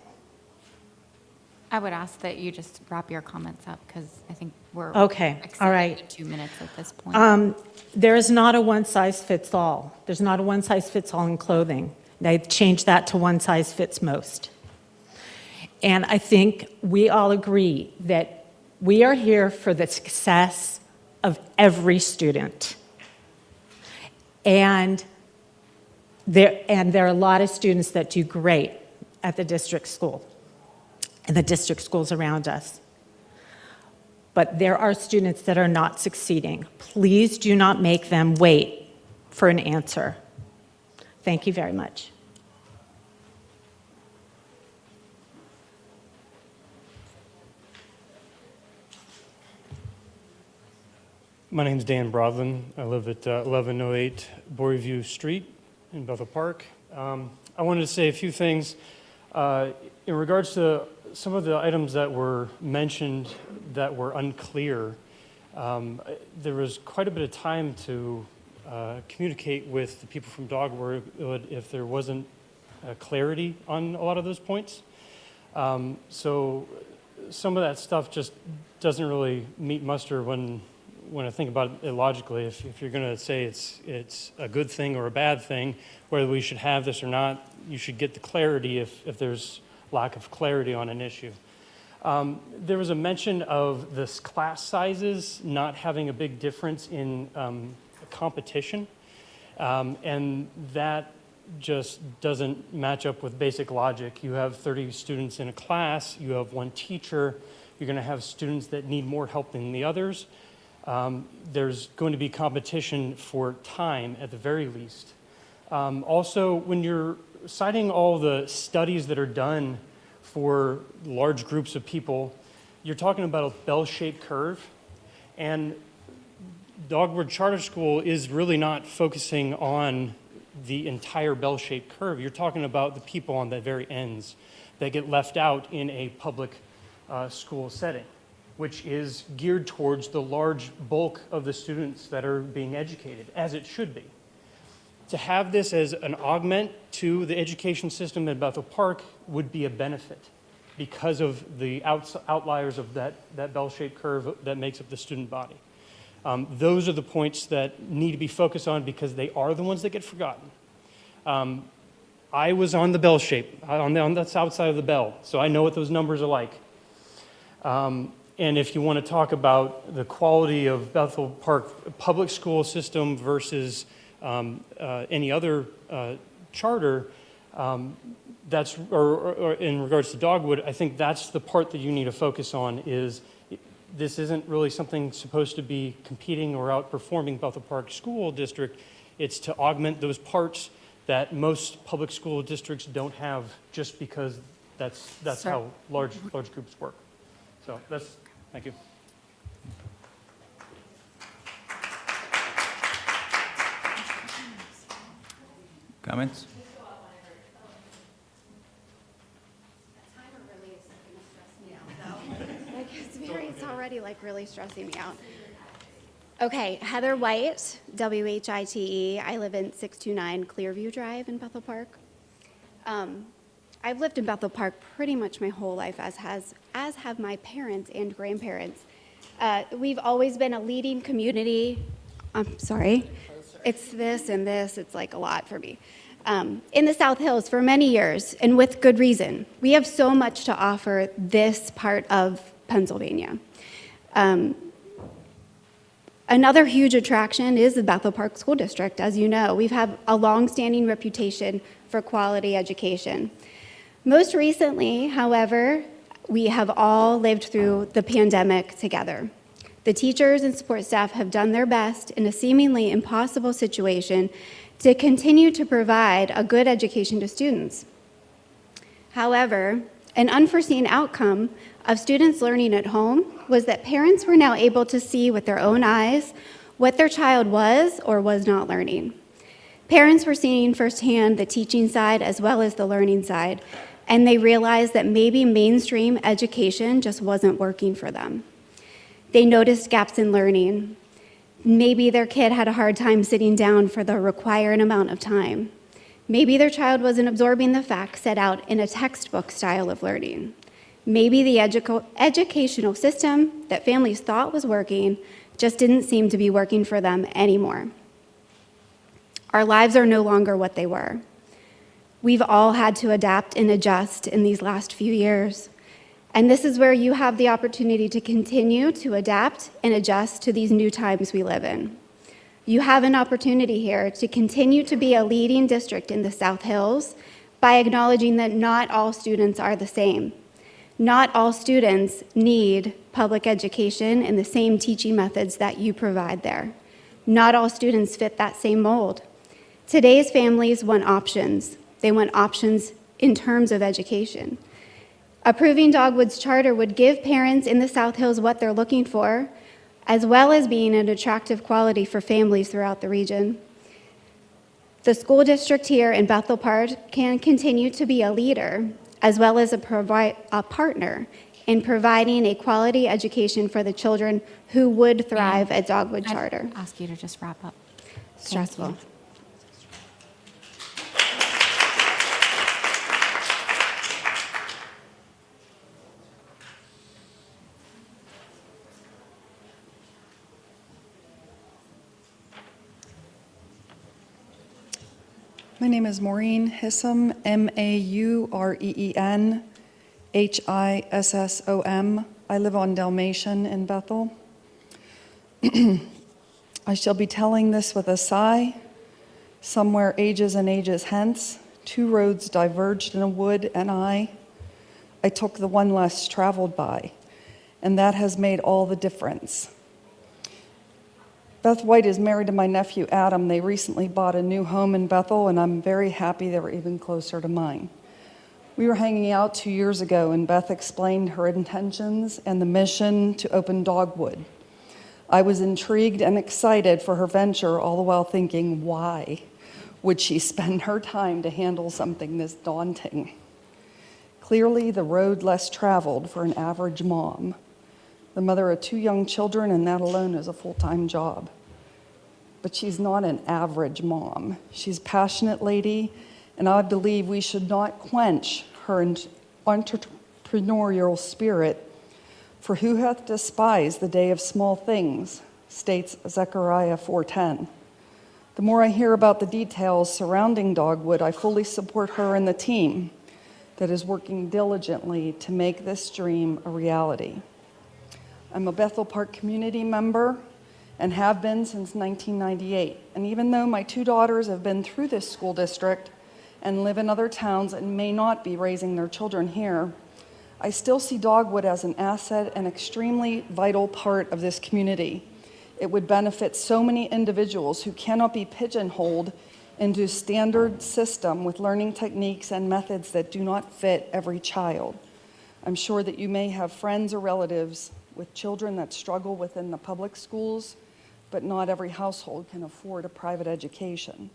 I would ask that you just wrap your comments up because I think we're Okay, all right. exceeding the 2 minutes at this point. There is not a one-size-fits-all. There's not a one-size-fits-all in clothing. They changed that to one-size-fits-most. And I think we all agree that we are here for the success of every student. And there are a lot of students that do great at the district school and the district schools around us. But there are students that are not succeeding. Please do not make them wait for an answer. Thank you very much. My name's Dan Brodlin. I live at 1108 Boryview Street in Bethel Park. I wanted to say a few things in regards to some of the items that were mentioned that were unclear. There was quite a bit of time to communicate with the people from Dogwood if there wasn't clarity on a lot of those points. So some of that stuff just doesn't really meet muster when I think about it logically. If you're going to say it's a good thing or a bad thing, whether we should have this or not, you should get the clarity if there's lack of clarity on an issue. There was a mention of this class sizes not having a big difference in competition, and that just doesn't match up with basic logic. You have 30 students in a class, you have one teacher, you're going to have students that need more help than the others. There's going to be competition for time at the very least. Also, when you're citing all the studies that are done for large groups of people, you're talking about a bell-shaped curve, and Dogwood Charter School is really not focusing on the entire bell-shaped curve. You're talking about the people on the very ends that get left out in a public school setting, which is geared towards the large bulk of the students that are being educated, as it should be. To have this as an augment to the education system at Bethel Park would be a benefit because of the outliers of that bell-shaped curve that makes up the student body. Those are the points that need to be focused on because they are the ones that get forgotten. I was on the bell shape, on the south side of the bell, so I know what those numbers are like. And if you want to talk about the quality of Bethel Park public school system versus any other charter, that's or in regards to Dogwood, I think that's the part that you need to focus on. Is this isn't really something supposed to be competing or outperforming Bethel Park School District. It's to augment those parts that most public school districts don't have, just because that's how large groups work. So thank you. Comments? It's already like really stressing me out. Okay, Heather White, WHITE. I live in 629 Clearview Drive in Bethel Park. I've lived in Bethel Park pretty much my whole life, as have my parents and grandparents. We've always been a leading community. I'm sorry. It's this and this. It's like a lot for me. In the South Hills for many years, and with good reason. We have so much to offer this part of Pennsylvania. Another huge attraction is the Bethel Park School District. As you know, we've had a long-standing reputation for quality education. Most recently, however, we have all lived through the pandemic together. The teachers and support staff have done their best in a seemingly impossible situation to continue to provide a good education to students. However, an unforeseen outcome of students learning at home was that parents were now able to see with their own eyes what their child was or was not learning. Parents were seeing firsthand the teaching side as well as the learning side, and they realized that maybe mainstream education just wasn't working for them. They noticed gaps in learning. Maybe their kid had a hard time sitting down for the required amount of time. Maybe their child wasn't absorbing the facts set out in a textbook style of learning. Maybe the educational system that families thought was working just didn't seem to be working for them anymore. Our lives are no longer what they were. We've all had to adapt and adjust in these last few years. And this is where you have the opportunity to continue to adapt and adjust to these new times we live in. You have an opportunity here to continue to be a leading district in the South Hills by acknowledging that not all students are the same. Not all students need public education and the same teaching methods that you provide there. Not all students fit that same mold. Today's families want options. They want options in terms of education. Approving Dogwood's charter would give parents in the South Hills what they're looking for, as well as being an attractive quality for families throughout the region. The school district here in Bethel Park can continue to be a leader, as well as a partner in providing a quality education for the children who would thrive at Dogwood Charter. I'd ask you to just wrap up. Stressful. My name is Maureen Hissom, Maureen Hissom. I live on Dalmatian in Bethel. I shall be telling this with a sigh. Somewhere ages and ages hence, two roads diverged in a wood, and I took the one less traveled by, and that has made all the difference. Beth White is married to my nephew Adam. They recently bought a new home in Bethel, and I'm very happy they were even closer to mine. We were hanging out 2 years ago, and Beth explained her intentions and the mission to open Dogwood. I was intrigued and excited for her venture, all the while thinking, why would she spend her time to handle something this daunting? Clearly, the road less traveled for an average mom, the mother of 2 young children, and that alone is a full-time job. But she's not an average mom. She's a passionate lady, and I believe we should not quench her entrepreneurial spirit. For who hath despised the day of small things, states Zechariah 4:10. The more I hear about the details surrounding Dogwood, I fully support her and the team that is working diligently to make this dream a reality. I'm a Bethel Park community member and have been since 1998. And even though my 2 daughters have been through this school district and live in other towns and may not be raising their children here, I still see Dogwood as an asset and extremely vital part of this community. It would benefit so many individuals who cannot be pigeonholed into a standard system with learning techniques and methods that do not fit every child. I'm sure that you may have friends or relatives with children that struggle within the public schools, but not every household can afford a private education.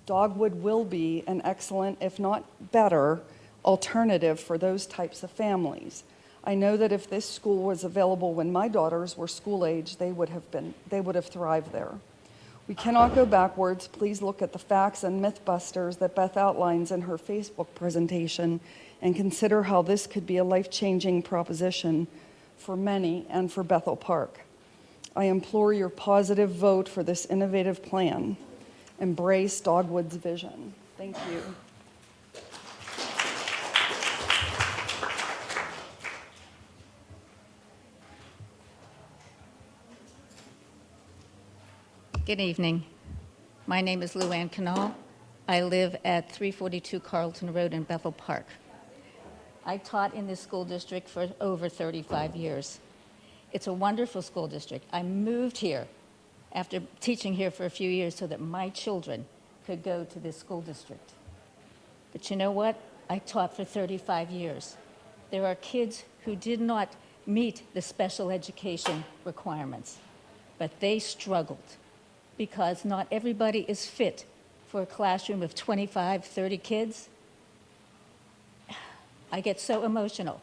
Dogwood will be an excellent, if not better, alternative for those types of families. I know that if this school was available when my daughters were school age, they would have thrived there. We cannot go backwards. Please look at the facts and mythbusters that Beth outlines in her Facebook presentation and consider how this could be a life-changing proposition for many and for Bethel Park. I implore your positive vote for this innovative plan. Embrace Dogwood's vision. Thank you. Good evening. My name is Lou Ann Canal. I live at 342 Carlton Road in Bethel Park. I taught in this school district for over 35 years. It's a wonderful school district. I moved here after teaching here for a few years so that my children could go to this school district. But you know what? I taught for 35 years. There are kids who did not meet the special education requirements, but they struggled because not everybody is fit for a classroom of 25, 30 kids. I get so emotional,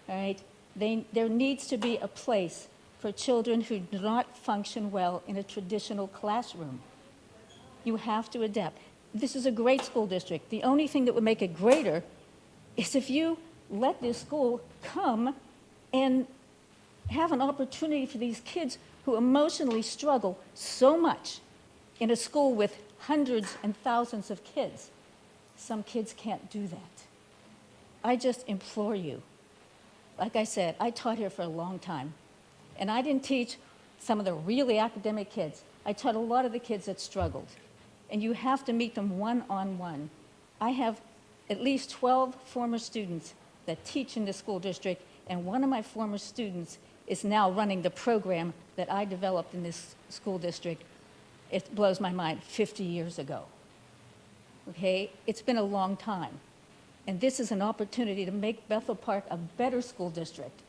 all right? There needs to be a place for children who do not function well in a traditional classroom. You have to adapt. This is a great school district. The only thing that would make it greater is if you let this school come and have an opportunity for these kids who emotionally struggle so much in a school with hundreds and thousands of kids. Some kids can't do that. I just implore you. Like I said, I taught here for a long time, and I didn't teach some of the really academic kids. I taught a lot of the kids that struggled, and you have to meet them one-on-one. I have at least 12 former students that teach in the school district, and one of my former students is now running the program that I developed in this school district. It blows my mind, 50 years ago. Okay? It's been a long time. And this is an opportunity to make Bethel Park a better school district.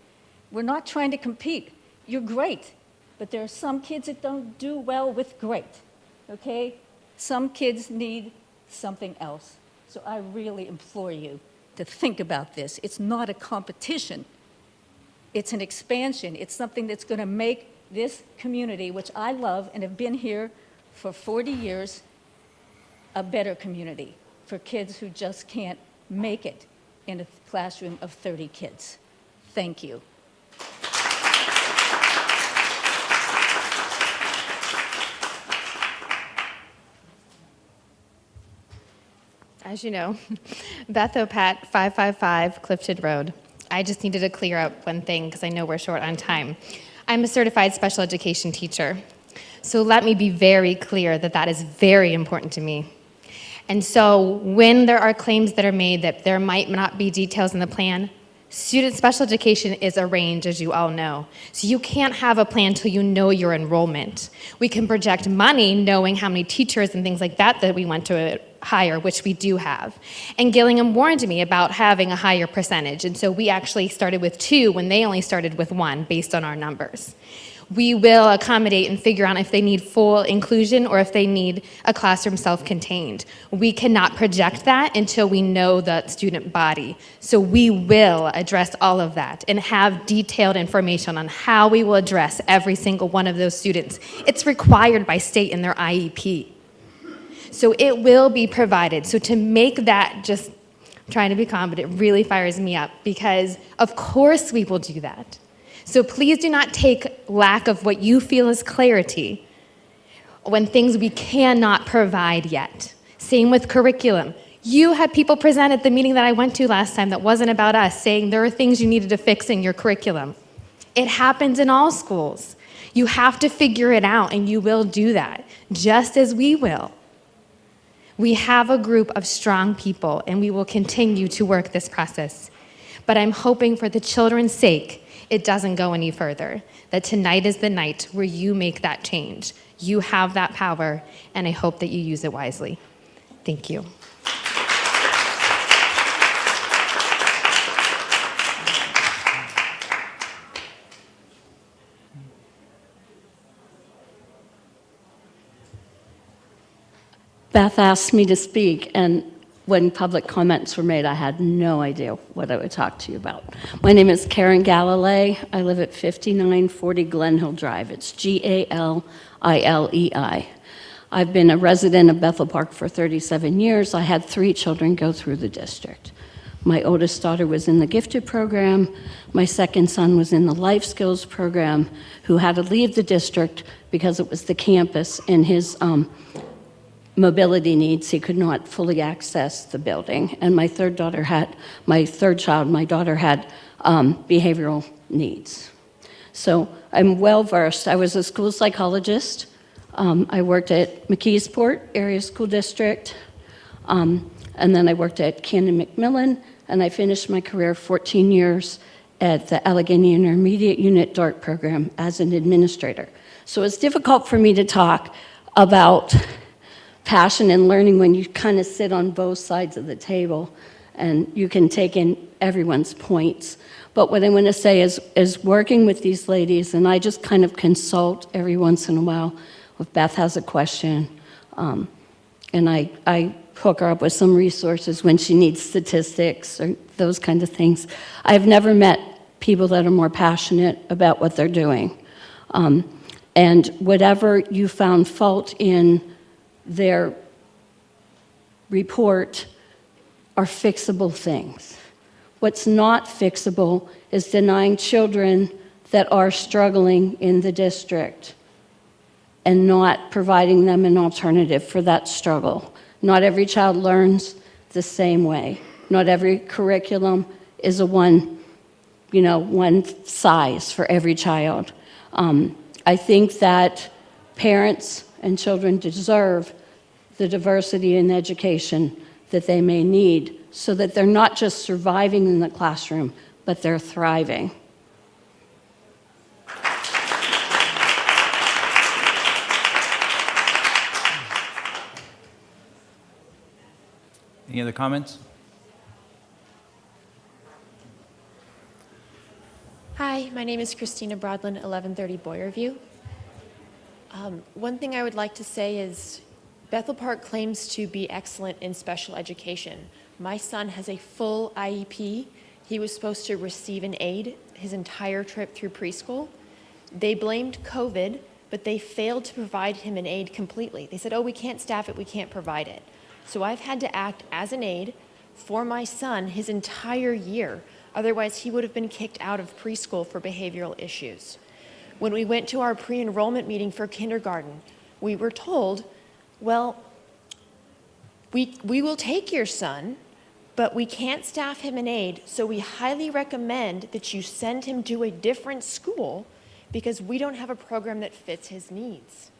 We're not trying to compete. You're great, but there are some kids that don't do well with great, okay? Some kids need something else. So I really implore you to think about this. It's not a competition. It's an expansion. It's something that's going to make this community, which I love and have been here for 40 years, a better community for kids who just can't make it in a classroom of 30 kids. Thank you. as you know, Beth Opat, 555 Clifton Road. I just needed to clear up one thing because I know we're short on time. I'm a certified special education teacher. So let me be very clear that that is very important to me. And so when there are claims that are made that there might not be details in the plan, student special education is a range, as you all know. So you can't have a plan until you know your enrollment. We can project money knowing how many teachers and things like that we want to hire, which we do have. And Gillingham warned me about having a higher percentage. And so we actually started with 2 when they only started with 1 based on our numbers. We will accommodate and figure out if they need full inclusion or if they need a classroom self-contained. We cannot project that until we know the student body. So we will address all of that and have detailed information on how we will address every single one of those students. It's required by state in their IEP. So it will be provided. So to make that, just trying to be calm, but it really fires me up because of course we will do that. So please do not take lack of what you feel is clarity when things we cannot provide yet. Same with curriculum. You had people present at the meeting that I went to last time that wasn't about us, saying there are things you needed to fix in your curriculum. It happens in all schools. You have to figure it out, and you will do that, just as we will. We have a group of strong people, and we will continue to work this process. But I'm hoping for the children's sake, it doesn't go any further, that tonight is the night where you make that change. You have that power, and I hope that you use it wisely. Thank you. Beth asked me to speak, and when public comments were made, I had no idea what I would talk to you about. My name is Karen Galilei. I live at 5940 Glen Hill Drive. It's Galilei. I've been a resident of Bethel Park for 37 years. I had 3 children go through the district. My oldest daughter was in the gifted program. My second son was in the life skills program, who had to leave the district because it was the campus and his mobility needs. He could not fully access the building. And my third daughter had behavioral needs. So I'm well versed. I was a school psychologist. I worked at McKeesport Area School District. And then I worked at Cannon McMillan, and I finished my career 14 years at the Allegheny Intermediate Unit DART program as an administrator. So it's difficult for me to talk about passion and learning when you kind of sit on both sides of the table and you can take in everyone's points. But what I want to say is working with these ladies, and I just kind of consult every once in a while if Beth has a question, and I hook her up with some resources when she needs statistics or those kinds of things. I've never met people that are more passionate about what they're doing. And whatever you found fault in their report are fixable things. What's not fixable is denying children that are struggling in the district and not providing them an alternative for that struggle. Not every child learns the same way. Not every curriculum is a one size for every child. I think that parents and children deserve the diversity in education that they may need so that they're not just surviving in the classroom, but they're thriving. Any other comments? Hi, my name is Christina Broadland, 1130 Boyerview. One thing I would like to say is Bethel Park claims to be excellent in special education. My son has a full IEP. He was supposed to receive an aid his entire trip through preschool. They blamed COVID, but they failed to provide him an aid completely. They said, oh, we can't staff it, we can't provide it. So I've had to act as an aide for my son his entire year. Otherwise, he would have been kicked out of preschool for behavioral issues. When we went to our pre-enrollment meeting for kindergarten, we were told, well, We will take your son, but we can't staff him in aid, so we highly recommend that you send him to a different school because we don't have a program that fits his needs.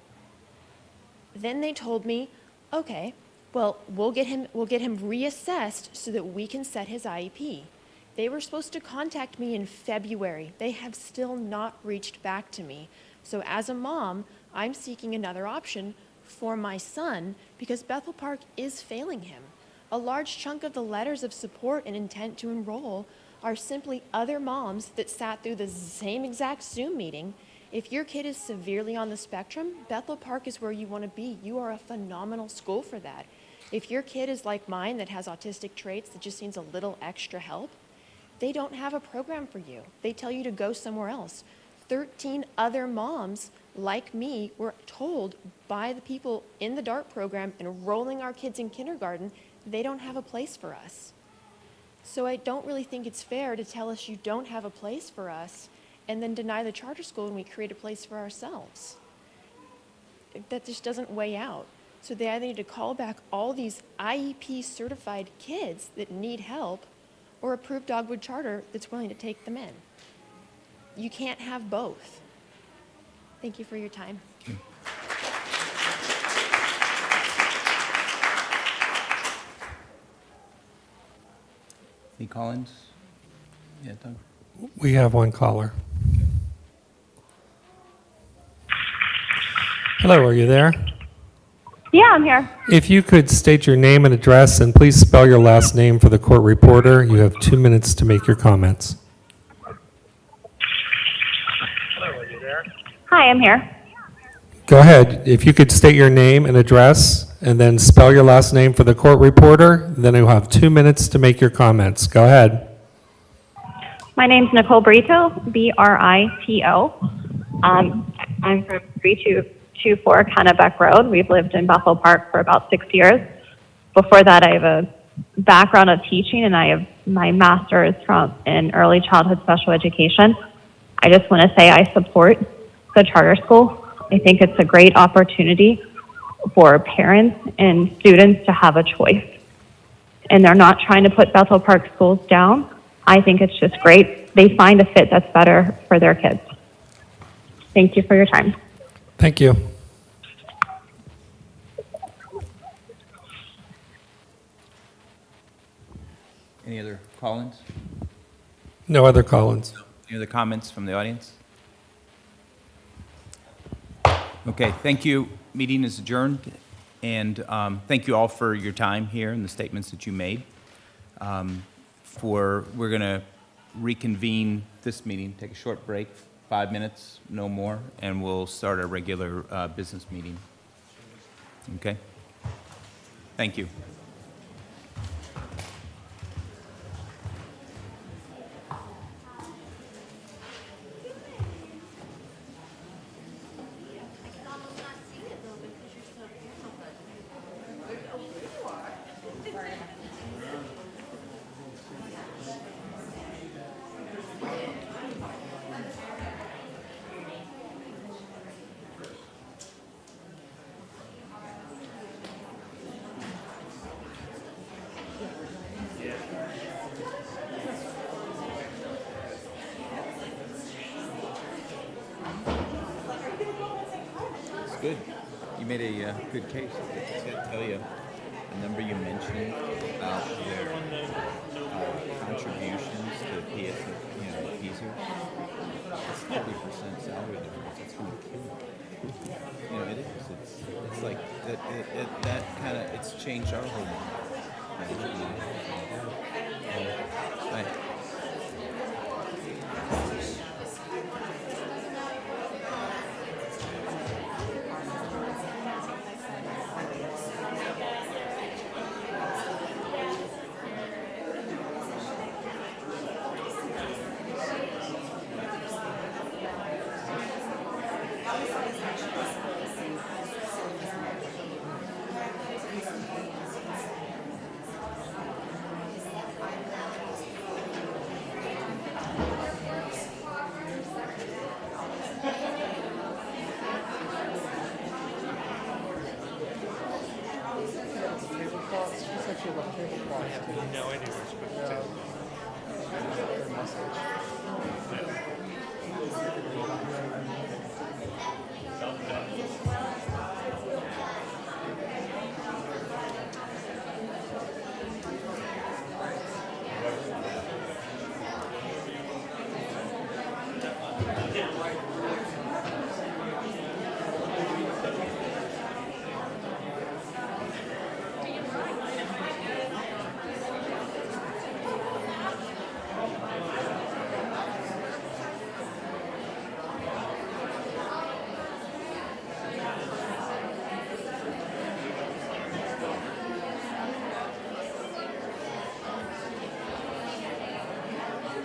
Then they told me, okay, well, we'll get him reassessed so that we can set his IEP. They were supposed to contact me in February. They have still not reached back to me. So as a mom, I'm seeking another option for my son because Bethel Park is failing him. A large chunk of the letters of support and intent to enroll are simply other moms that sat through the same exact Zoom meeting. If your kid is severely on the spectrum, Bethel Park is where you want to be. You are a phenomenal school for that. If your kid is like mine that has autistic traits that just needs a little extra help, they don't have a program for you. They tell you to go somewhere else. 13 other moms like me were told by the people in the DART program enrolling our kids in kindergarten, they don't have a place for us. So I don't really think it's fair to tell us you don't have a place for us and then deny the charter school when we create a place for ourselves. That just doesn't weigh out. So they either need to call back all these IEP certified kids that need help or approve Dogwood Charter that's willing to take them in. You can't have both. Thank you for your time. Any Collins? Yeah, Doug? We have one caller. Hello, are you there? Yeah, I'm here. If you could state your name and address, and please spell your last name for the court reporter. You have 2 minutes to make your comments. Hello, are you there? Hi, I'm here. Go ahead. If you could state your name and address, and then spell your last name for the court reporter, then you'll have 2 minutes to make your comments. Go ahead. My name's Nicole Brito, Brito. I'm from 3224 Kennebec Road. We've lived in Bethel Park for about 6 years. Before that, I have a background of teaching, and I have my master's in early childhood special education. I just want to say I support the charter school. I think it's a great opportunity for parents and students to have a choice. And they're not trying to put Bethel Park schools down. I think it's just great. They find a fit that's better for their kids. Thank you for your time. Thank you. Any other Collins? No other Collins. Any other comments from the audience? Okay, thank you. Meeting is adjourned. And thank you all for your time here and the statements that you made. We're going to reconvene this meeting, take a short break, 5 minutes, no more, and we'll start our regular business meeting. Okay? Thank you. Good. You made a good case. I got to tell you, the number you mentioned about their contributions to PS, PSER, it's 30% salary difference. It's going to kill you. It is. It's like that kind of, it's changed our whole life. Right. No, I do.